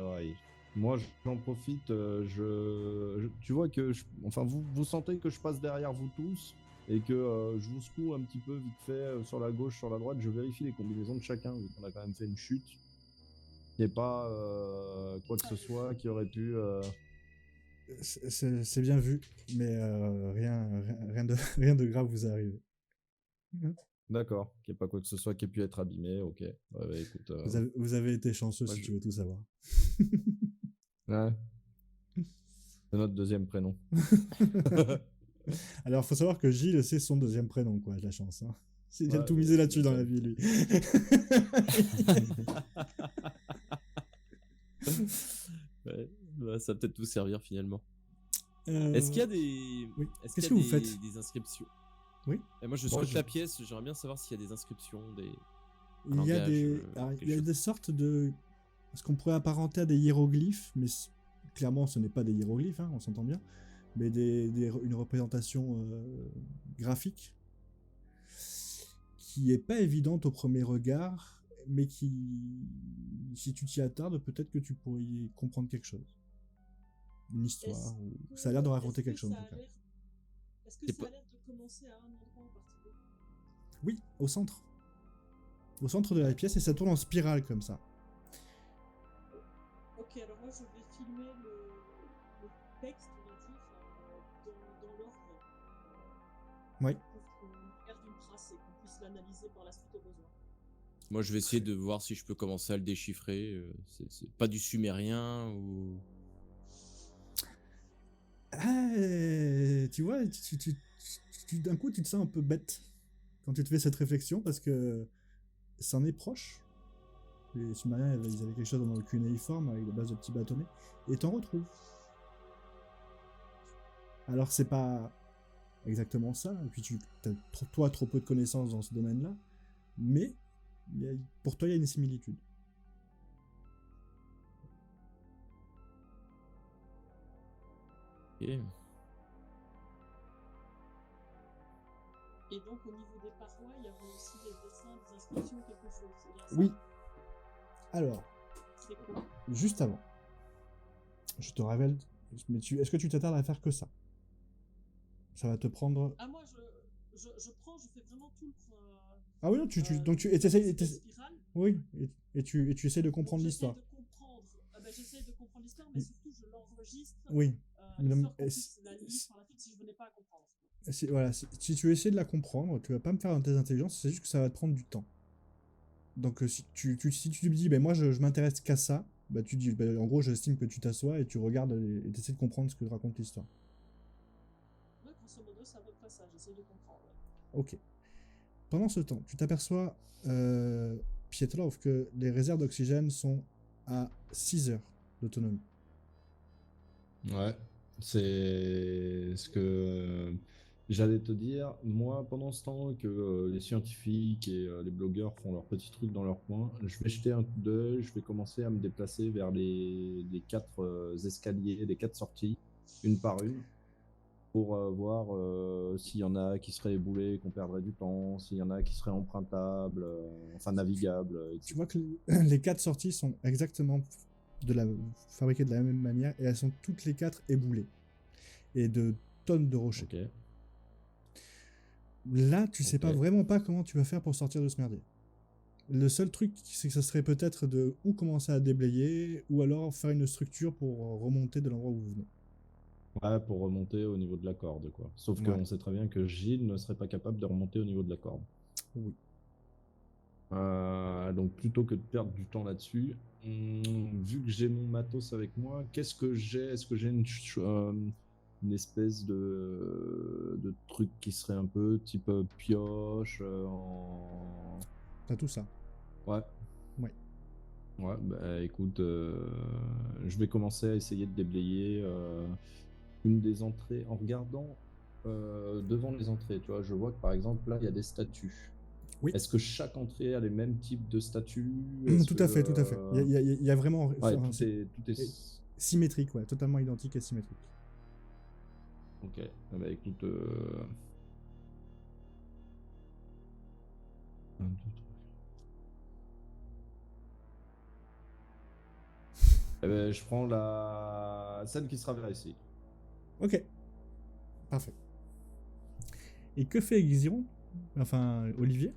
Ouais. Moi, j'en profite. Tu vois que, enfin, vous sentez que je passe derrière vous tous et que je vous secoue un petit peu vite fait sur la gauche, sur la droite. Je vérifie les combinaisons de chacun, vu qu'on a quand même fait une chute. Il n'y a pas quoi que ce soit qui aurait pu. C'est bien vu, mais rien de grave vous est arrivé. D'accord. Qu'il n'y ait pas quoi que ce soit qui ait pu être abîmé. Ok. Ouais, écoute. Vous avez été chanceux, moi, si tu veux tout savoir. Ouais. C'est notre deuxième prénom. Alors, faut savoir que Gilles, c'est son deuxième prénom, quoi, de la chance. Hein. Il a Ouais, tout misé là-dessus c'est dans ça. la vie, lui. Ouais, bah, ça va peut-être vous servir finalement. Euh, Est-ce qu'il y a des... oui. Est-ce Qu'est-ce qu'il y a que vous faites des inscriptions? Oui. Et moi je Moi, scrute la pièce, j'aimerais bien savoir s'il y a des inscriptions, des... Il y a langage, des, alors, quelque il y a chose. des sortes de... Ce qu'on pourrait apparenter à des hiéroglyphes, mais clairement ce n'est pas des hiéroglyphes, hein, on s'entend bien, mais une représentation graphique qui est pas évidente au premier regard, mais qui, si tu t'y attardes, peut-être que tu pourrais y comprendre quelque chose. Une histoire, ou... ça a l'air de raconter quelque chose en tout cas. Est-ce que C'est ça a pas- l'air de commencer à un endroit en particulier? Oui, au centre. Au centre de la pièce, et ça tourne en spirale comme ça. Ok, alors moi je vais filmer le texte, on va dire, dans l'ordre. Oui. Pour qu'on garde une trace et qu'on puisse l'analyser par la suite au besoin. Moi je vais essayer de voir si je peux commencer à le déchiffrer. C'est pas du sumérien ou... Ah, tu vois, d'un coup, tu te sens un peu bête quand tu te fais cette réflexion parce que c'en est proche. Les submarins, ils avaient quelque chose dans le cunéiforme avec des bases de petits bâtonnets. Et t'en retrouves. Alors c'est pas exactement ça, et puis tu as trop peu de connaissances dans ce domaine-là, mais pour toi il y a une similitude. Ok. Et donc, au niveau des parois, il y avait aussi des dessins, des inscriptions, quelque chose. C'est bien ça? Oui. Alors, C'est quoi? juste avant, je te révèle, mais est-ce que tu t'attardes à faire que ça? Ça va te prendre... Ah, moi, je prends, je fais vraiment tout le... Ah oui, non, donc tu spirale. oui, et tu essaies de comprendre l'histoire. J'essaie de comprendre l'histoire, mais surtout, je l'enregistre. Oui. L'histoire qu'on puisse la lire par la suite si je venais pas à comprendre. Voilà, si tu essaies de la comprendre, tu vas pas me faire un test d'intelligence, c'est juste que ça va te prendre du temps. Donc si tu te dis, ben moi je m'intéresse qu'à ça, bah tu dis, en gros j'estime que tu t'assois et tu regardes et tu essaies de comprendre ce que raconte l'histoire. Ouais, grosso modo, c'est à peu près ça, j'essaie de comprendre. Ok. Pendant ce temps, tu t'aperçois, Pietrov, que les réserves d'oxygène sont à 6 heures d'autonomie. Ouais, c'est ce que j'allais te dire. Moi, pendant ce temps que les scientifiques et les blogueurs font leurs petits trucs dans leur coin, je vais jeter un coup d'œil, je vais commencer à me déplacer vers les 4 escaliers, les 4 sorties, une par une, pour voir s'il y en a qui seraient éboulés, qu'on perdrait du temps, s'il y en a qui seraient empruntables, enfin navigables, etc. Tu vois que les 4 sorties sont exactement fabriquées de la même manière et elles sont toutes les 4 éboulées et de tonnes de rochers. Ok. Là, tu sais Ok. pas vraiment pas comment tu vas faire pour sortir de ce merdier. Le seul truc, c'est que ça serait peut-être de ou commencer à déblayer ou alors faire une structure pour remonter de l'endroit où vous venez. Ouais, pour remonter au niveau de la corde, quoi. Sauf Ouais. qu'on sait très bien que Gilles ne serait pas capable de remonter au niveau de la corde. Oui. Donc plutôt que de perdre du temps là-dessus, vu que j'ai mon matos avec moi, qu'est-ce que j'ai? Est-ce que j'ai une espèce de truc qui serait un peu type pioche T'as tout ça. Ouais. Ouais. Ouais, bah écoute, je vais commencer à essayer de déblayer une des entrées en regardant devant les entrées. Tu vois, je vois que par exemple là, il y a des statues. Oui. Est-ce que chaque entrée a les mêmes types de statues? Tout à fait. Il y a vraiment... Ouais, tout est... symétrique, ouais, totalement identique et symétrique. Ok, bah écoute... 1, 2, 3. Eh ben, je prends la scène qui sera vers ici. Ok. Parfait. Et que fait Xiron? Enfin, Olivier?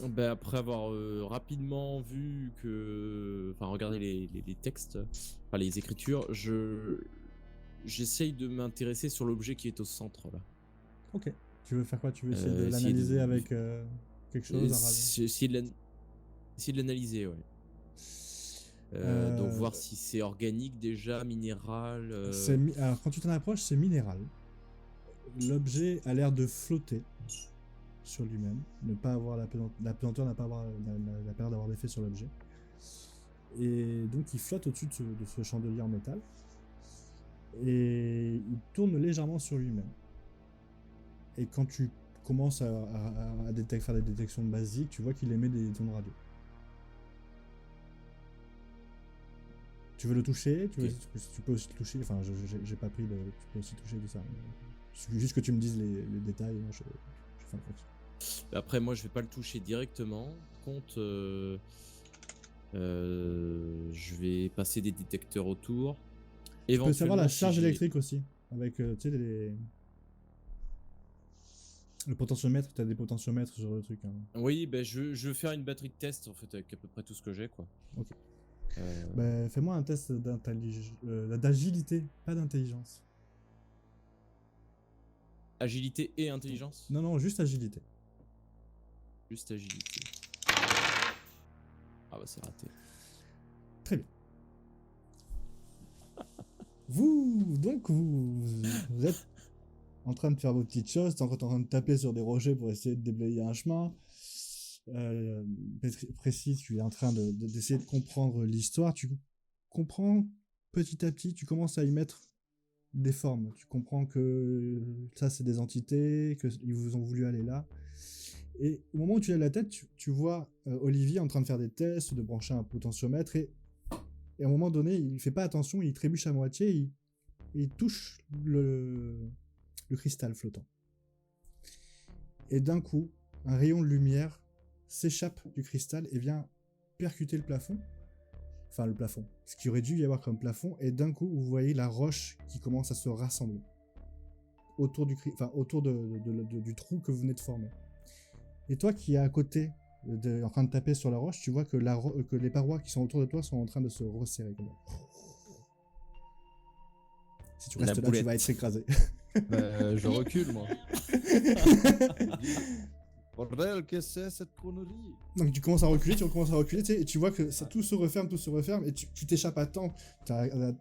Ben, après avoir rapidement vu que... Enfin, regardé les textes, enfin les écritures, j'essaye de m'intéresser sur l'objet qui est au centre, là. Ok. Tu veux faire quoi? Tu veux essayer de essayer l'analyser de- avec quelque chose? Essayer de l'analyser, ouais. Donc voir si c'est organique déjà, minéral... Alors, quand tu t'en approches, c'est minéral. L'objet a l'air de flotter sur lui-même, ne pas avoir la pesanteur n'a pas avoir la peur d'avoir d'effet sur l'objet. Et donc il flotte au-dessus de ce chandelier en métal. Et il tourne légèrement sur lui-même. Et quand tu commences à faire des détections basiques, tu vois qu'il émet des ondes radio. Tu veux le toucher? Tu peux aussi le toucher. Enfin, j'ai pas pris le. Tu peux aussi toucher tout ça. Il suffit juste que tu me dises les détails. Moi, je fais un fonction. Après, moi, je vais pas le toucher directement. Je vais passer des détecteurs autour. Tu peux savoir la si charge j'ai- électrique aussi. Avec, tu sais, le potentiomètre. Tu as des potentiomètres sur le truc. Hein. Oui, ben je vais faire une batterie de test en fait avec à peu près tout ce que j'ai, quoi. Ok. Fais-moi un test d'agilité, pas d'intelligence. Agilité et intelligence. Non, juste agilité. Juste agilité. Ah bah c'est raté. Très bien. Vous êtes en train de faire vos petites choses, t'es encore en train de taper sur des rochers pour essayer de déblayer un chemin. précis, tu es en train d'essayer de comprendre l'histoire, tu comprends petit à petit, tu commences à y mettre des formes. Tu comprends que ça, c'est des entités, qu'ils vous ont voulu aller là. Et au moment où tu lèves la tête, tu vois Olivier en train de faire des tests, de brancher un potentiomètre, et à un moment donné, il fait pas attention, il trébuche à moitié, il touche le cristal flottant. Et d'un coup, un rayon de lumière s'échappe du cristal et vient percuter le plafond. Enfin, le plafond. Ce qui aurait dû y avoir comme plafond. Et d'un coup, vous voyez la roche qui commence à se rassembler autour du trou que vous venez de former. Et toi qui es à côté, en train de taper sur la roche, tu vois que les parois qui sont autour de toi sont en train de se resserrer. Si tu restes là, tu vas être écrasé. Je recule, moi. Bordel, qu'est-ce que c'est cette chronologie? Donc tu commences à reculer, et tu vois que tout se referme, et tu t'échappes à temps.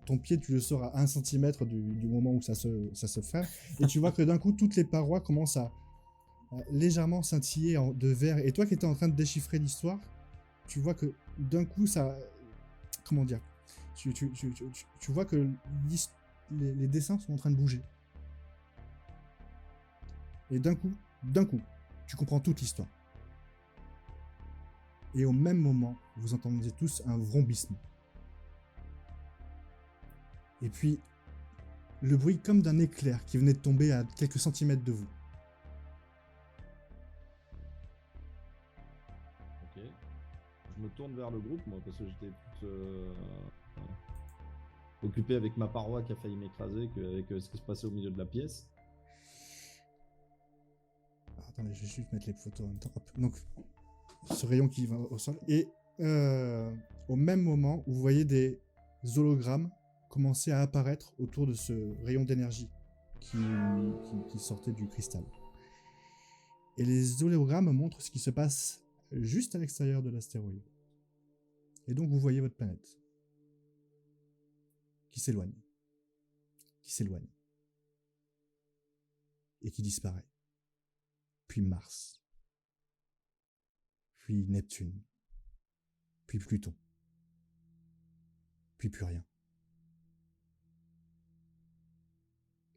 Ton pied, tu le sors à 1 cm du moment où ça se ferme, et tu vois que d'un coup, toutes les parois commencent à légèrement scintiller de vert. Et toi qui étais en train de déchiffrer l'histoire, tu vois que d'un coup, ça... Comment dire, tu vois que les dessins sont en train de bouger. Et d'un coup, tu comprends toute l'histoire. Et au même moment, vous entendez tous un vrombissement. Et puis, le bruit comme d'un éclair qui venait de tomber à quelques centimètres de vous. Ok. Je me tourne vers le groupe, moi, parce que j'étais occupé avec ma paroi qui a failli m'écraser qu'avec ce qui se passait au milieu de la pièce. Attendez, je vais juste mettre les photos en même temps. Hop. Donc, ce rayon qui va au sol. Et au même moment, vous voyez des hologrammes commencer à apparaître autour de ce rayon d'énergie qui sortait du cristal. Et les hologrammes montrent ce qui se passe juste à l'extérieur de l'astéroïde. Et donc, vous voyez votre planète qui s'éloigne, et qui disparaît. Puis Mars, puis Neptune, puis Pluton, puis plus rien.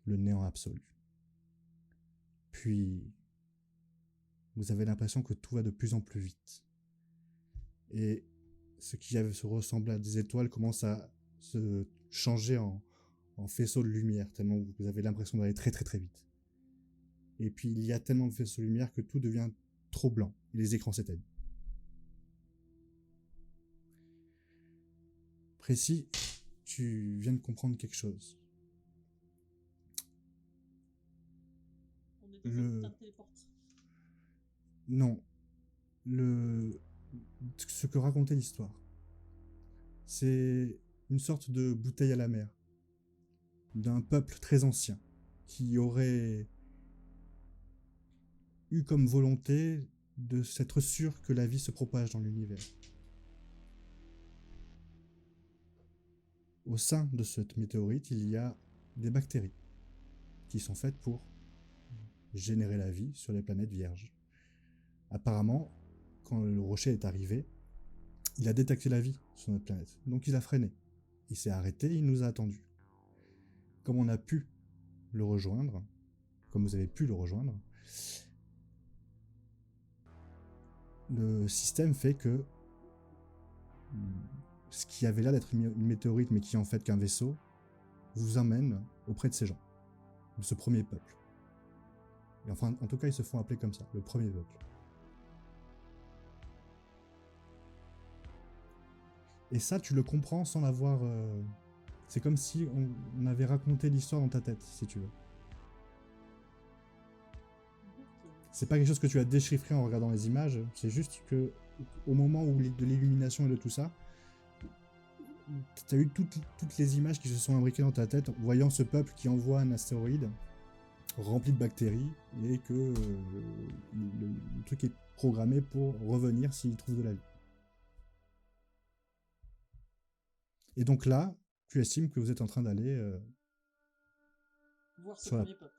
Le néant absolu. Puis, vous avez l'impression que tout va de plus en plus vite. Et ce qui se ressemblait à des étoiles commence à se changer en faisceaux de lumière, tellement vous avez l'impression d'aller très très très vite. Et puis il y a tellement de faisceaux de lumière que tout devient trop blanc, et les écrans s'éteignent. Précis, tu viens de comprendre quelque chose. On est dans un putain de téléporte. Non. Ce que racontait l'histoire, c'est une sorte de bouteille à la mer d'un peuple très ancien qui aurait eu comme volonté de s'être sûr que la vie se propage dans l'univers. Au sein de cette météorite, il y a des bactéries qui sont faites pour générer la vie sur les planètes vierges. Apparemment, quand le rocher est arrivé, il a détecté la vie sur notre planète, donc il a freiné. Il s'est arrêté, il nous a attendus. Comme on a pu le rejoindre, comme vous avez pu le rejoindre, le système fait que ce qui avait l'air d'être une météorite, mais qui est en fait qu'un vaisseau, vous emmène auprès de ces gens, de ce premier peuple. Et enfin, en tout cas, ils se font appeler comme ça, le premier peuple. Et ça, tu le comprends sans l'avoir... C'est comme si on avait raconté l'histoire dans ta tête, si tu veux. C'est pas quelque chose que tu as déchiffré en regardant les images, c'est juste que au moment de l'illumination et de tout ça, tu as eu toutes les images qui se sont imbriquées dans ta tête, voyant ce peuple qui envoie un astéroïde rempli de bactéries, et que le truc est programmé pour revenir s'il trouve de la vie. Et donc là, tu estimes que vous êtes en train d'aller voir ce premier peuple.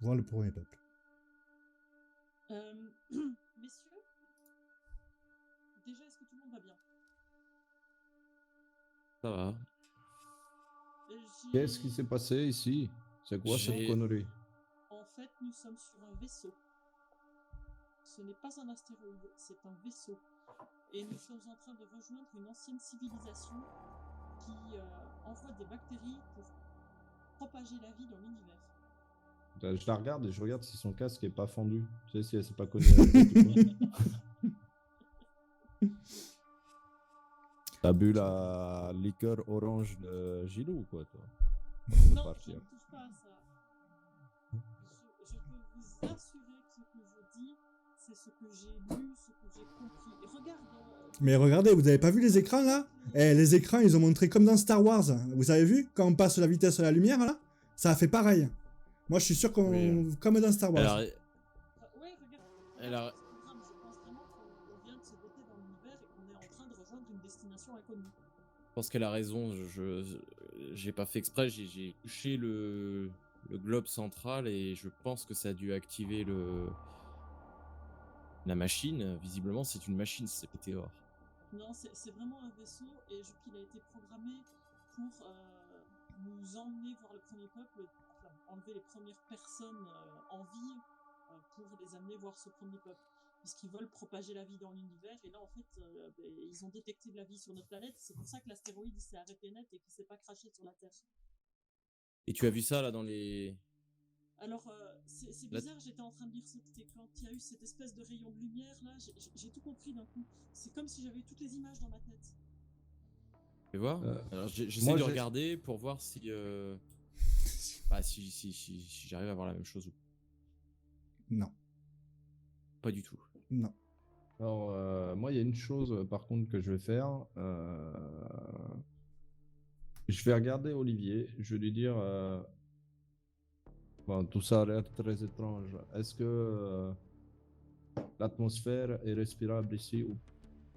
Voir le premier peuple. Messieurs, déjà, est-ce que tout le monde va bien? Ça va. Qu'est-ce qui s'est passé ici? C'est quoi cette connerie? En fait, nous sommes sur un vaisseau. Ce n'est pas un astéroïde, c'est un vaisseau. Et nous sommes en train de rejoindre une ancienne civilisation qui envoie des bactéries pour propager la vie dans l'univers. Je la regarde et je regarde si son casque est pas fendu. Tu sais si elle s'est pas cognée la tête ou quoi. T'as bu la liqueur orange de Gilou, quoi, toi? Non, partir. je ne touche pas à ça. Je peux vous assurer que ce que je dis, c'est ce que j'ai lu, ce que j'ai compris. Et regarde. Mais regardez, vous avez pas vu les écrans là? Eh, les écrans, ils ont montré comme dans Star Wars. Vous avez vu? Quand on passe la vitesse de la lumière là, ça a fait pareil. Moi, je suis sûr qu'on. Oui. Comme dans Star Wars. Ouais, regarde. Elle a- Ce programme, je pense vraiment qu'on vient de se doter dans l'univers et qu'on est en train de rejoindre une destination inconnue. Je pense qu'elle a raison. J'ai pas fait exprès. J'ai touché le globe central et je pense que ça a dû activer la machine. Visiblement, c'est une machine, c'est météore. Non, c'est vraiment un vaisseau et qu'il a été programmé pour nous emmener voir le premier peuple, enfin, enlever les premières personnes en vie pour les amener voir ce premier peuple. Puisqu'ils veulent propager la vie dans l'univers et là en fait ils ont détecté de la vie sur notre planète. C'est pour ça que l'astéroïde s'est arrêté net et qu'il s'est pas craché sur la Terre. Et tu as vu ça là dans les. Alors, c'est bizarre, j'étais en train de lire ce texte et quand il y a eu cette espèce de rayon de lumière là, j'ai tout compris d'un coup. C'est comme si j'avais toutes les images dans ma tête. Tu vois Alors j'essaie moi, de j'ai- regarder pour voir si. Si j'arrive à voir la même chose ou Non, pas du tout. non. Alors, moi, il y a une chose, par contre, que je vais faire. Je vais regarder Olivier. Je vais lui dire. Bon, tout ça a l'air très étrange. Est-ce que l'atmosphère est respirable ici ou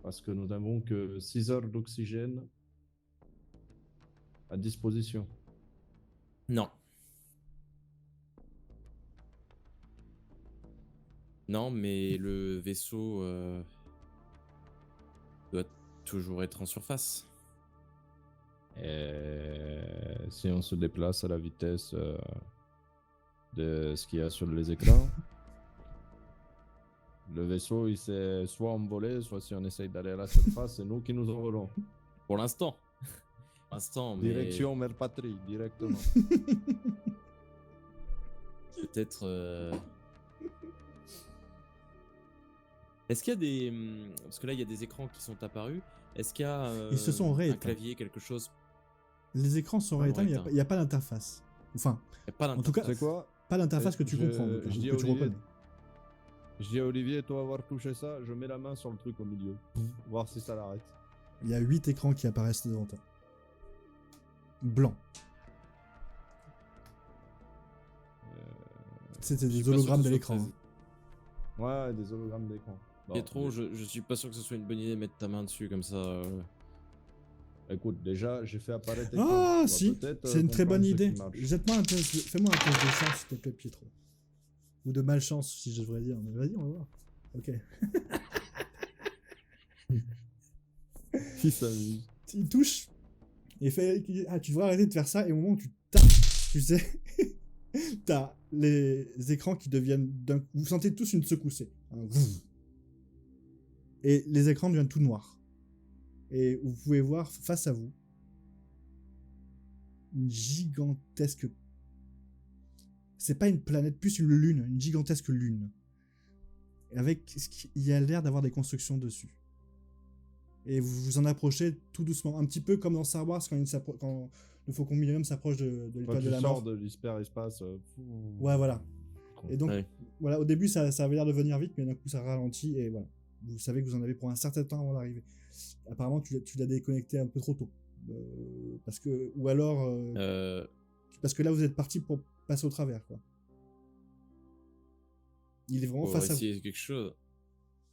parce que nous n'avons que 6 heures d'oxygène à disposition. Non. Non, mais le vaisseau doit toujours être en surface. Et si on se déplace à la vitesse de ce qu'il y a sur les écrans, le vaisseau il s'est soit envolé, soit si on essaye d'aller à la surface, c'est nous qui nous envolons. Pour l'instant. Pour l'instant, mais Direction Mère Patrie, directement. peut-être. Est-ce qu'il y a des. Parce que là, il y a des écrans qui sont apparus. Est-ce qu'il y a Ils se sont un rééteints. clavier, quelque chose? Les écrans sont Ah, rééteints, il rééteints. n'y a pas d'interface. Enfin, Il n'y a pas en tout cas, C'est quoi? pas d'interface que tu Je- comprends, je dis que tu Olivier. reconnais. Je dis à Olivier, toi avoir touché ça, je mets la main sur le truc au milieu. Voir si ça l'arrête. Il y a 8 écrans qui apparaissent devant toi. Blanc. C'était Je suis des pas sûr hologrammes que de ce l'écran. soit hein. Ouais, des hologrammes d'écran. Bon, Pietro, je suis pas sûr que ce soit une bonne idée de mettre ta main dessus comme ça. Écoute, déjà, j'ai fait apparaître. Ah, On va si, peut-être, c'est une très bonne comprendre ce qui idée. marche. Jette-moi un test, fais-moi un test de chance, s'il te plaît, Pietro. Ou de malchance, si je devrais dire. Mais vas-y, on va voir. Ok. Qui s'amuse. Il touche. Et fait. Ah, tu devrais arrêter de faire ça. Et au moment où tu tapes, tu sais, t'as les écrans qui deviennent d'un coup. Vous sentez tous une secoussée. Un vroom. Et les écrans deviennent tout noirs. Et vous pouvez voir face à vous une gigantesque. C'est pas une planète, plus une lune, une gigantesque lune. Avec ce qui il y a l'air d'avoir des constructions dessus. Et vous vous en approchez tout doucement, un petit peu comme dans Star Wars quand le Faucon Millennium s'approche de Quand l'étoile tu de la sors mort. de l'hyperespace. Ouais, voilà. Et donc, Ouais. voilà, au début, ça avait l'air de venir vite, mais d'un coup, ça ralentit, et voilà. Vous savez que vous en avez pour un certain temps avant d'arriver. Apparemment, tu l'as déconnecté un peu trop tôt. Parce que, ou alors, parce que là, vous êtes parti pour passer au travers, quoi. Il est vraiment On va face à vous. essayer quelque chose.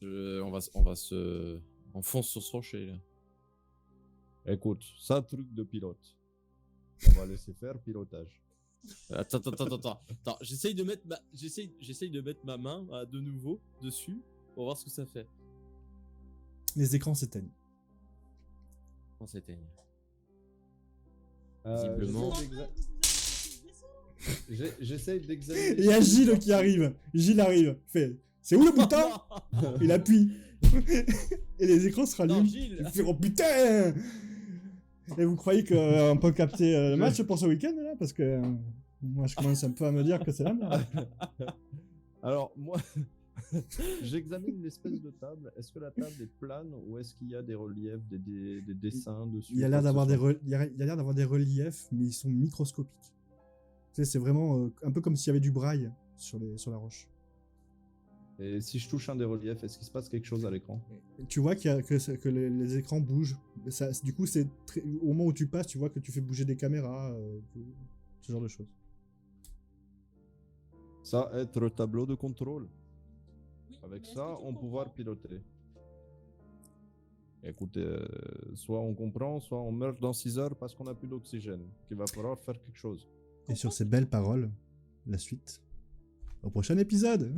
On va se. On fonce sur ce rocher là. Écoute, ça, truc de pilote. On va laisser faire pilotage. Attends. J'essaye de mettre ma main de nouveau dessus pour voir ce que ça fait. Les écrans s'éteignent. On s'éteigne. Visiblement. Visiblement. J'essaye d'examiner. Et il y a Gilles qui arrive. Gilles arrive. Fait, c'est où le bouton? Il appuie. Et les écrans se Non, rallument. Gilles. Il fait, oh putain! Et vous croyez qu'on peut capter le match pour ce week-end là? Parce que moi je commence un peu à me dire que c'est la merde. Alors, moi, j'examine l'espèce de table. Est-ce que la table est plane ou est-ce qu'il y a des reliefs, des dessins dessus? Il y a l'air d'avoir quoi que il y a l'air d'avoir des reliefs, mais ils sont microscopiques. Tu sais, c'est vraiment un peu comme s'il y avait du braille sur la roche. Et si je touche un des reliefs, est-ce qu'il se passe quelque chose à l'écran? Tu vois que les écrans bougent. Du coup, au moment où tu passes, tu vois que tu fais bouger des caméras, ce genre de choses. Ça, être tableau de contrôle. Oui, Avec mais est-ce ça, que tu on pouvoir comprends piloter. Écoutez, soit on comprend, soit on meurt dans 6 heures parce qu'on n'a plus d'oxygène. Qu'il va falloir faire quelque chose. Et sur ces belles paroles, la suite au prochain épisode.